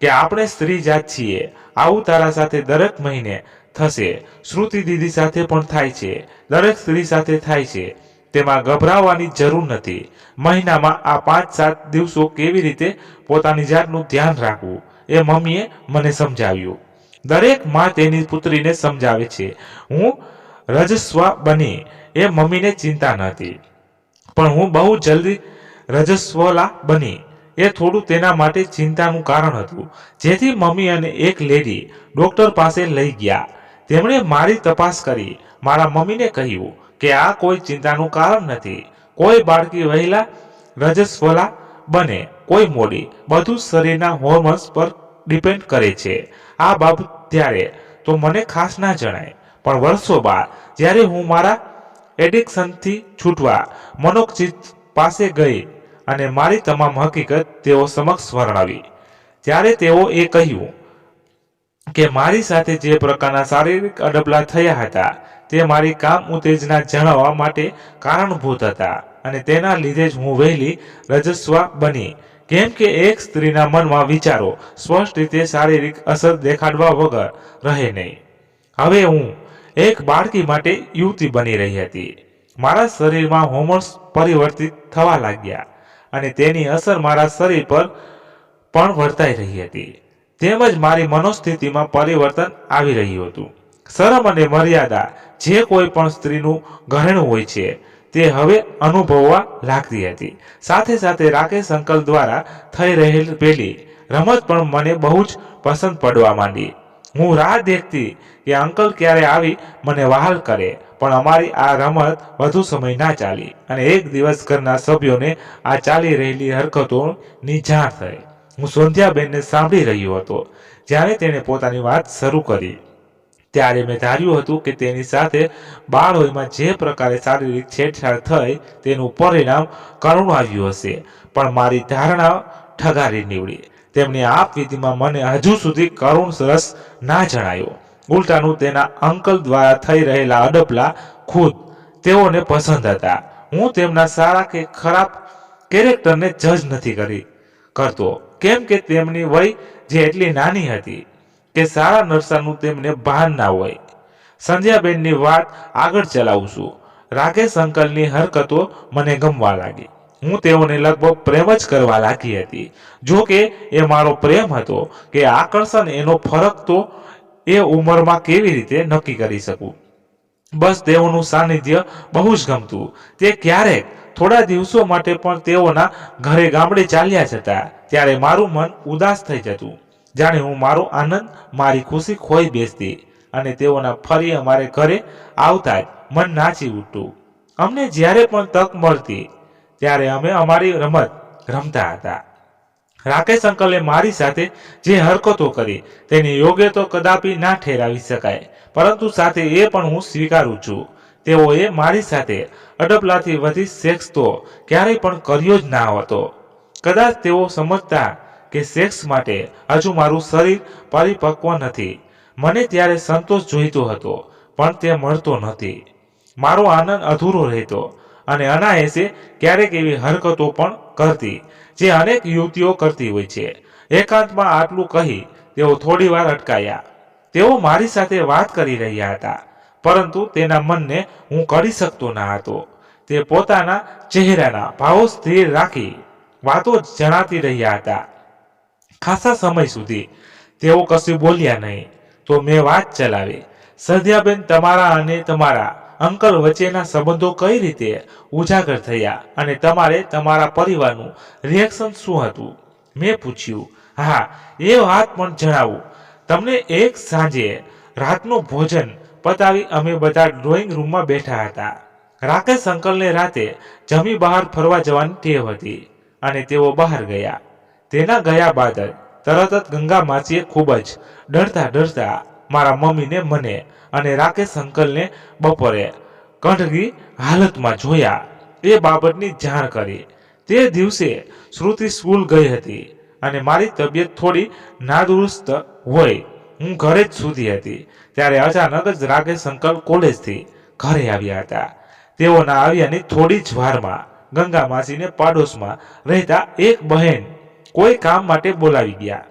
કે આપણે સ્ત્રી જાત છીએ. આવું તારા સાથે દરેક મહિને થશે. શ્રુતિ દીદી સાથે પણ થાય છે. દરેક સ્ત્રી સાથે થાય છે. તેમાં ગભરાવાની જરૂર નથી. મહિનામાં આ 5-7 દિવસો કેવી રીતે પોતાની જાતનું ધ્યાન રાખવું એ મમ્મીએ મને સમજાવ્યું. દરેક માં તેની પુત્રીને સમજાવે છે. હું રજસ્વા બની એ મમ્મીને ચિંતા નહોતી, પણ હું બહુ જલ્દી રજસ્વલા બની એ થોડું તેના માટે ચિંતાનું કારણ હતું. જેથી મમ્મી અને એક લેડી ડોક્ટર પાસે લઈ ગયા. તેમણે મારી તપાસ કરી. મારા મમ્મીને કહ્યું કે આ કોઈ ચિંતાનું કારણ નથી. કોઈ બાળકી વહેલા રજસ્વલા બને, કોઈ મોડી, બધું શરીરના હોર્મોન્સ પર ડિપેન્ડ કરે છે. આ બાબત ત્યારે તો મને ખાસ ના જણાય, પણ વર્ષો બાદ જ્યારે હું મારા એડિક્શનથી છૂટવા મનોચિત પાસે ગઈ અને મારી તમામ હકીકત તેઓ સમક્ષ વર્ણવી, ત્યારે તેઓ એ કહ્યું કે મારી સાથે જે પ્રકારના શારીરિક અડપલા થયા હતા તે મારી કામ ઉત્તેજના જણાવવા માટે કારણભૂત હતા અને તેના લીધે જ હું વહેલી રજસ્વા બની, કેમ કે એક સ્ત્રીના મનમાં વિચારો સ્પષ્ટ રીતે શારીરિક અસર દેખાડવા વગર રહે નહીં. હવે હું એક બાળકી માટે યુવતી બની રહી હતી. મારા શરીરમાં હોર્મોન્સ પરિવર્તિત થવા લાગ્યા અને તેની અસર મારા શરીર પર પણ વર્તાઈ રહી હતી. તેમજ મારી મનોસ્થિતિમાં પરિવર્તન આવી રહ્યું હતું. શરમ અને મર્યાદા જે કોઈ પણ સ્ત્રીનું ઘરેણું હોય છે તે હવે અનુભવવા લાગતી હતી. સાથે સાથે રાકેશ અંકલ દ્વારા થઈ રહેલ પેલી રમત પણ મને બહુ જ પસંદ પડવા માંડી. હું રાહ દેખતી કે અંકલ ક્યારે આવી મને વહાલ કરે, પણ અમારી આ રમત વધુ સમય ના ચાલી અને એક દિવસ ઘરના સભ્યોને આ ચાલી રહેલી હરકતોની જાણ થઈ. હું સોંધ્યાબેનને સાંભળી રહ્યો હતો. જ્યારે તેણે પોતાની વાત શરૂ કરી ત્યારે મેં ધાર્યું હતું કે તેની સાથે બાળવયમાં જે પ્રકારે શારીરિક છેડછાડ થઈ તેનું પરિણામ કરુણ આવ્યું હશે, પણ મારી ધારણા ઠગારી નીવડી. તેમની આપવીતીમાં મને હજુ સુધી કરુણ રસ ના જણાયો. ઉલટાનું તેના અંકલ દ્વારા થઈ રહેલા અડપલા ખુદ તેઓને પસંદ હતા. હું તેમના સારા કે ખરાબ કેરેક્ટરને જજ નથી કરતો, કેમ કે તેમની વય જે એટલી નાની હતી કે સારા નરસાનું તેમને ભાન ના હોય. સંધ્યાબેનની વાત આગળ ચલાવું છું. રાકેશ અંકલની હરકતો મને ગમવા લાગી. હું તેઓને લગભગ પ્રેમ જ કરવા લાગી હતી. જો કે એ મારો પ્રેમ હતો કે આકર્ષણ એનો ફરક તો એ ઉંમરમાં કેવી રીતે નક્કી કરી શકું. બસ તેઓનું સાનિધ્ય બહુ જ ગમતું. તે ક્યારેક થોડા દિવસો માટે પણ તેઓના ઘરે ગામડે ચાલ્યા જતા ત્યારે મારું મન ઉદાસ થઈ જતું, જાણે હું મારો આનંદ મારી ખુશી ખોઈ બેસતી અને તેઓના ફરી અમારે ઘરે આવતા જ મન નાચી ઉઠતું. અમને જ્યારે પણ તક મળતી ત્યારે અમે અમારી રમત રમતા હતા. રાકેશ અંકલે મારી સાથે જે હરકતો કરી તેની યોગ્ય તો કદાપી ના ઠેરાવી શકાય, પરંતુ સાથે એ પણ હું સ્વીકારું છું તેઓએ મારી સાથે અડપલાથી વધી સેક્સ તો ક્યારેય પણ કર્યો જ ના હતો. કદાચ તેઓ સમજતા કે સેક્સ માટે હજુ મારું શરીર પરિપક્વ નથી. મને ત્યારે સંતોષ જોઈતો હતો પણ તે મળતો નથી. મારો આનંદ અધૂરો રહેતો અને અનાયાસે ક્યારેક એવી હરકતો પણ કરતી જે અનેક યુવતીઓ કરતી હોય છે. એકાંતમાં આટલું કહી તેઓ થોડી વાર અટકાયા. તેઓ મારી સાથે વાત કરી રહ્યા હતા, પરંતુ તેના મનને હું કરી શકતો ના હતો. તે પોતાના ચહેરાના ભાવો સ્થિર રાખી વાતો જણાતી રહ્યા હતા. ખાસા સમય સુધી તેઓ કશું બોલ્યા નહીં. તો મેં વાત ચલાવી. સંધ્યાબેન, તમારા અને તમારા અંકલ વચ્ચેના સંબંધો કઈ રીતે ઉજાગર થયા અને તમારે તમારા પરિવારનું રિએક્શન શું હતું? મેં પૂછ્યું. હા, એ વાત પણ જણાવું તમને. એક સાંજે રાતનું ભોજન પતાવી અમે બધા ડ્રોઈંગ રૂમમાં બેઠા હતા. રાકેશ અંકલને રાતે જમી બહાર ફરવા જવાની ટેવ હતી અને તેઓ બહાર ગયા. તેના ગયા બાદ જ તરત જ ગંગા માસીએ ખૂબ જ ડરતા મારા મમ્મીને, મને અને રાકેશ અંકલને બપોરે કંઠગી હાલતમાં જોયા એ બાબતની જાણ કરી. તે દિવસે શ્રુતિ સ્કૂલ ગઈ હતી અને મારી તબિયત થોડી નાદુરસ્ત હોય હું ઘરે જ સૂતી હતી ત્યારે અચાનક જ રાકેશ અંકલ કોલેજથી ઘરે આવ્યા હતા. તેઓના આવ્યાની થોડી જ વારમાં ગંગા માસીને પાડોશમાં રહેતા એક બહેન કોઈ કામ માટે બોલાવી ગયા.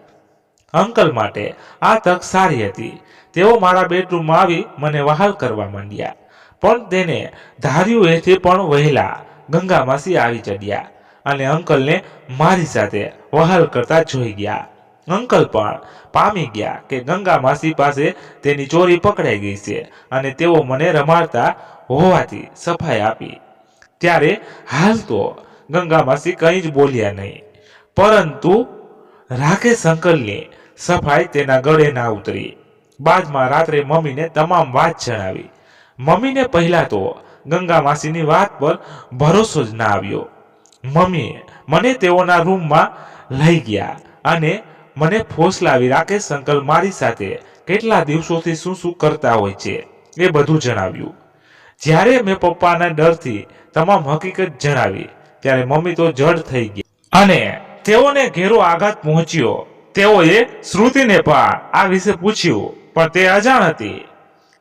અંકલ માટે આ તક સારી હતી. તેઓ મારા બેડરૂમમાં આવી મને વહાલ કરવા માંડ્યા, પણ તેને ધાર્યું એથી પણ વહેલા ગંગા માસી આવી ચડ્યા અને અંકલને મારી સાથે વહાલ કરતા જોઈ ગયા. અંકલ પણ પામી ગયા કે ગંગા માસી પાસે તેની ચોરી પકડાઈ ગઈ છે અને તેઓ મને રમાડતા હોવાથી સફાઈ આપી. ત્યારે હાલ તો ગંગા માસી કંઈ જ બોલ્યા નહીં, પરંતુ રાકેશ અંકલની સફાઈ તેના ગળે ના ઉતરી. બાદમાં રાત્રે મમ્મીને તમામ વાત જણાવી. મમ્મીને પહેલા તો ગંગા માસીની વાત પર ભરોસો જ ના આવ્યો. મમ્મીએ મને તેઓના રૂમમાં લઈ ગયા અને મને ફોસલાવી રાકેશ અંકલ મારી સાથે કેટલા દિવસોથી શું કરતા હોય છે એ બધું જણાવ્યું. જ્યારે મેં પપ્પાના ડરથી તમામ હકીકત જણાવી ત્યારે મમ્મી તો જડ થઈ ગઈ અને તેઓને ઘેરો આઘાત પહોંચ્યો. તેઓએ શ્રુતિને પણ આ વિશે પૂછ્યું પણ તે અજાણ હતી.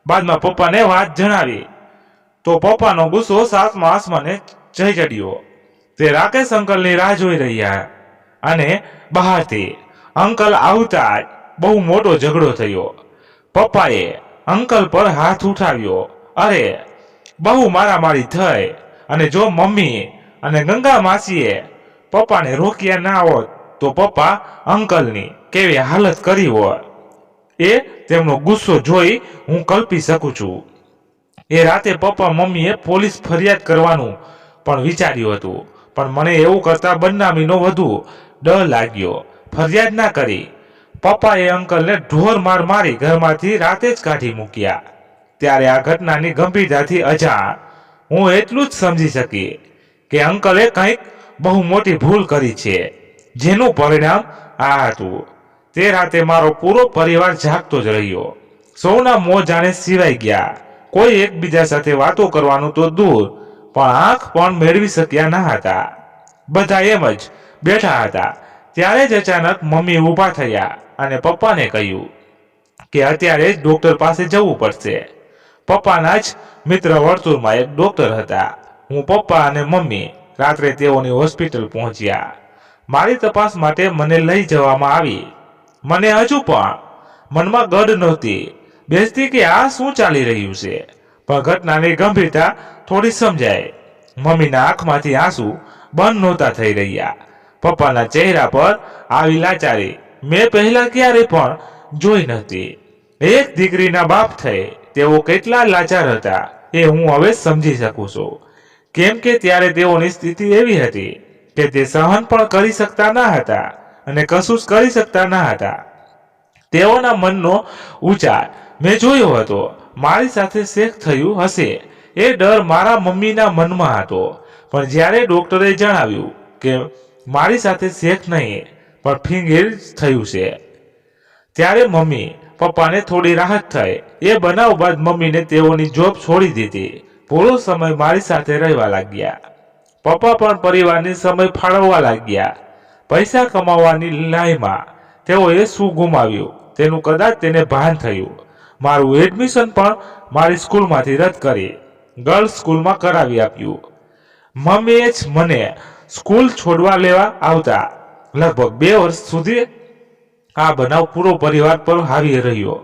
બાદમાં પપ્પાને વાત જણાવી તો પપ્પાનો ગુસ્સો સાતમા આસમાને જઈ ચડ્યો. તે રાકેશ અંકલની રાહ જોઈ રહ્યા અને બહારથી અંકલ આવતા જ બહુ મોટો ઝઘડો થયો. પપ્પાએ અંકલ પર હાથ ઉઠાવ્યો. અરે બહુ મારામારી થઈ અને જો મમ્મી અને ગંગા માસીએ પપ્પાને રોક્યા ના હોત તો પપ્પા અંકલની કેવી હાલત કરી હોત એ તેમનો ગુસ્સો જોઈ હું કલ્પી શકું છું. એ રાતે પપ્પા મમ્મીએ પોલીસ ફરિયાદ કરવાનું પણ વિચાર્યું હતું પણ મને એવું કરતા બદનામીનો વધુ ડર લાગ્યો. ફરિયાદ ના કરી. પપ્પાએ અંકલને ઢોર માર મારી ઘરમાંથી રાતે જ કાઢી મૂક્યા. ત્યારે આ ઘટનાની ગંભીરતાથી અજાણ હું એટલું જ સમજી શકી કે અંકલે કંઈક બહુ મોટી ભૂલ કરી છે જેનું પરિણામ આ હતું. તે રાતે મારો પૂરો પરિવાર જાગતો જ રહ્યો. સૌના મોં જાણે સિવાય ગયા. કોઈ એકબીજા સાથે વાતો કરવાનું તો દૂર પણ આંખ પણ મેળવી શક્યા ન હતા. બધા એમ જ બેઠા હતા. ત્યારે જ અચાનક મમ્મી ઊભા થયા અને પપ્પાને કહ્યું કે અત્યારે જ ડોક્ટર પાસે જવું પડશે. પપ્પાના જ મિત્ર વર્તુળમાં એક ડોક્ટર હતા. હું પપ્પા અને મમ્મી રાત્રે તેઓની હોસ્પિટલ પહોંચ્યા. મારી તપાસ માટે મને લઈ જવામાં આવી. મને હજુ પણ મનમાં ગડ નહોતી બેસતી કે આ શું ચાલી રહ્યું છે પણ ઘટનાની ગંભીરતા થોડી સમજાય. મમ્મીના આંખમાંથી આંસુ બંધ નહોતા થઈ રહ્યા. પપ્પાના ચહેરા પર આવી લાચારી મેં પહેલા ક્યારે પણ જોઈ નહોતી. એક દીકરીના બાપ થઈ તેઓ કેટલા લાચાર હતા એ હું હવે સમજી શકું છું. કેમ કે ત્યારે તેઓની સ્થિતિ એવી હતી કે તે સહન પણ કરી શકતા ન હતા અને કશું જ કરી શકતા ન હતા. તેઓના મનનો ઉચાર મેં જોયો હતો. મારી સાથે શેક થયું હશે એ ડર મારા મમ્મીના મનમાં હતો પણ જ્યારે ડોક્ટરે જણાવ્યું કે મારી સાથે શેક નહીં પણ ફિંગર થયું છે ત્યારે મમ્મી પપ્પાને થોડી રાહત થઈ. એ બનાવ બાદ મમ્મીને તેઓની જોબ છોડી દીધી. પૂરો સમય મારી સાથે રહેવા લાગ્યા. પપ્પા પણ પરિવારને સમય ફાળવવા લાગ્યા. પૈસા કમાવાની લાઈમાં તેઓએ શું ગુમાવ્યું તેનું કદાચ તેને ભાન થયું. મારું એડમિશન પણ મારી સ્કૂલમાંથી રદ કરી ગર્લ્સ સ્કૂલમાં કરાવી આપ્યું. મમ્મીએ જ મને સ્કૂલ છોડવા લેવા આવતા. લગભગ 2 વર્ષ સુધી આ બનાવ પૂરો પરિવાર પર હાવી રહ્યો.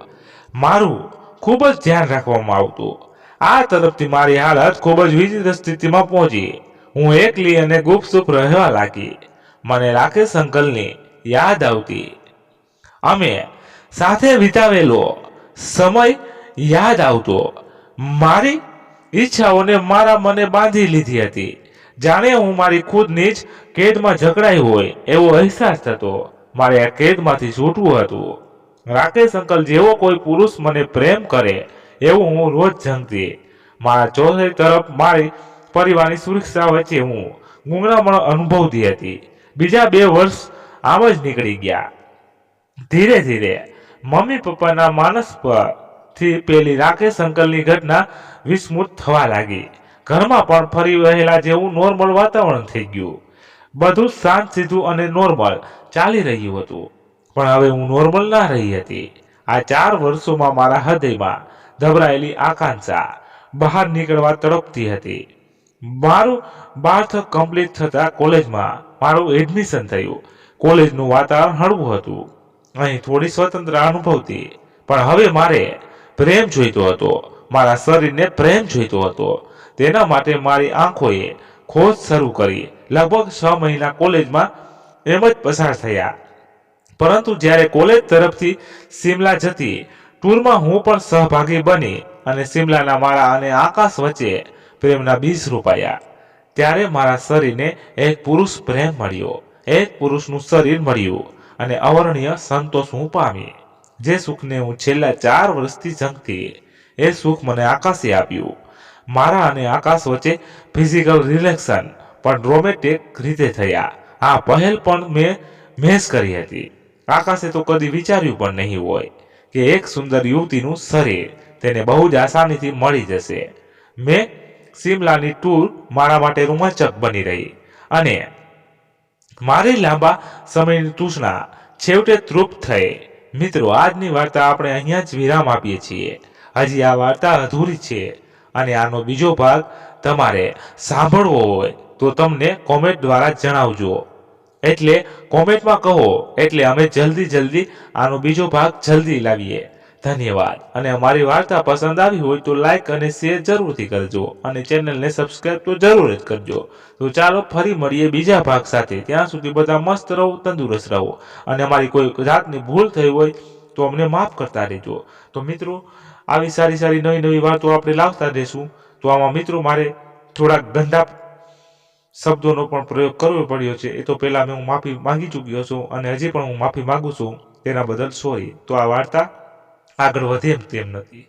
મારું ખૂબ જ ધ્યાન રાખવામાં આવતું. આ તરફથી મારી હાલત ખૂબ જ વિચિત્ર સ્થિતિમાં પહોંચી. હું એકલી અને ગુપચુપ રહેવા લાગી. મને રાકેશ અંકલની યાદ આવતી. અમે સાથે વિતાવેલો સમય યાદ આવતો. મારી ઈચ્છાઓને મારા મને બાંધી લીધી હતી. જાણે હું મારી ખુદની જ કેદમાં જકડાઈ હોય એવો અહેસાસ થતો. મારે આ કેદમાંથી છૂટવું હતું. રાકેશ અંકલ જેવો કોઈ પુરુષ મને પ્રેમ કરે એવું હું રોજ જંગતી. મારા ચોથે તરફ મારી પરિવારની સુરક્ષા વચ્ચે હું ગુંગળામણ અનુભવતી હતી. બીજા 2 વર્ષ આમ જ નીકળી ગયા. ધીરે ધીરે મમ્મી પપ્પાના માનસ પરથી પેલી રાકેશ અંકલની ઘટના વિસ્મૃત થવા લાગી. ઘરમાં પણ ફરી વહેલા જેવું નોર્મલ વાતાવરણ થઈ ગયું. બધું શાંત સીધું અને નોર્મલ ચાલી રહ્યું હતું પણ હવે હું નોર્મલ ના રહી હતી. આ 4 વર્ષોમાં મારા હૃદયમાં દબાયેલી આકાંક્ષા બહાર નીકળવા તડપતી હતી. મારું 12th કમ્પ્લીટ થતા કોલેજમાં મારું એડમિશન થયું. કોલેજનું વાતાવરણ હળવું હતું. અહીં થોડી સ્વતંત્ર અનુભવતી પણ હવે મારે પ્રેમ જોઈતો હતો. મારા શરીરને પ્રેમ જોઈતો હતો. તેના માટે મારી આંખોએ ખોજ શરૂ કરી. લગભગ 6 મહિના કોલેજમાં એમ જ પસાર થયા. પરંતુ જ્યારે કોલેજ તરફથી સિમલા જતી ટૂરમાં હું પણ સહભાગી બની અને સિમલાના મારા અને આકાશ વચ્ચે પ્રેમના બીજ રોપાયા. ત્યારે મારા શરીરને એક પુરુષ પ્રેમ મળ્યો. એક પુરુષનું શરીર મળ્યું અને અવર્ણનીય સંતોષ હું પામી. જે સુખને હું છેલ્લા 4 વર્ષથી ઝંખતી એ સુખ મને આકાશે આપ્યું. મારા અને આકાશ વચ્ચે ફિઝિકલ રિલેક્શન પણ રોમેન્ટિક રીતે થયા. આ પહેલ પણ મેં મેસ કરી હતી. આકાશે તો કદી વિચાર્યું પણ નહીં હોય કે એક સુંદર યુવતીનું શરીર તેને બહુ જ આસાનીથી મળી જશે. મેં શિમલાની ટૂર મારા માટે રોમાંચક બની રહી અને મારી લાંબા સમયની તૃષ્ણા છેવટે તૃપ્ત થઈ. મિત્રો, આજની વાર્તા આપણે અહીંયા જ વિરામ આપીએ છીએ. હજી આ વાર્તા અધૂરી છે અને આનો બીજો ભાગ તમારે સાંભળવો હોય તો તમને કોમેન્ટ દ્વારા જણાવજો. એટલે કોમેન્ટમાં કહો એટલે અમે જલ્દી આનો બીજો ભાગ જલ્દી લાવીએ. ધન્યવાદ. અને અમારી વાર્તા પસંદ આવી હોય તો લાઈક અને શેર જરૂરથી કરજો અને ચેનલને સબસ્ક્રાઇબ તો જરૂર જ કરજો. તો ચાલો ફરી મળીએ બીજા ભાગ સાથે. ત્યાં સુધી બધા મસ્ત રહો, તંદુરસ્ત રહો અને અમારી કોઈ જાતની ભૂલ થઈ હોય તો અમને માફ કરતા રહેજો. તો મિત્રો, આવી સારી નવી વાતો આપણે લાવતા રહેશું. તો આમાં મિત્રો મારે થોડાક ગંદા શબ્દોનો પણ પ્રયોગ કરવો પડ્યો છે. એ તો પહેલા હું માફી માંગી ચૂક્યો છું અને હજી પણ હું માફી માંગુ છું. તેના બદલ સોરી. તો આ વાર્તા આગળ વધે તેમ નથી.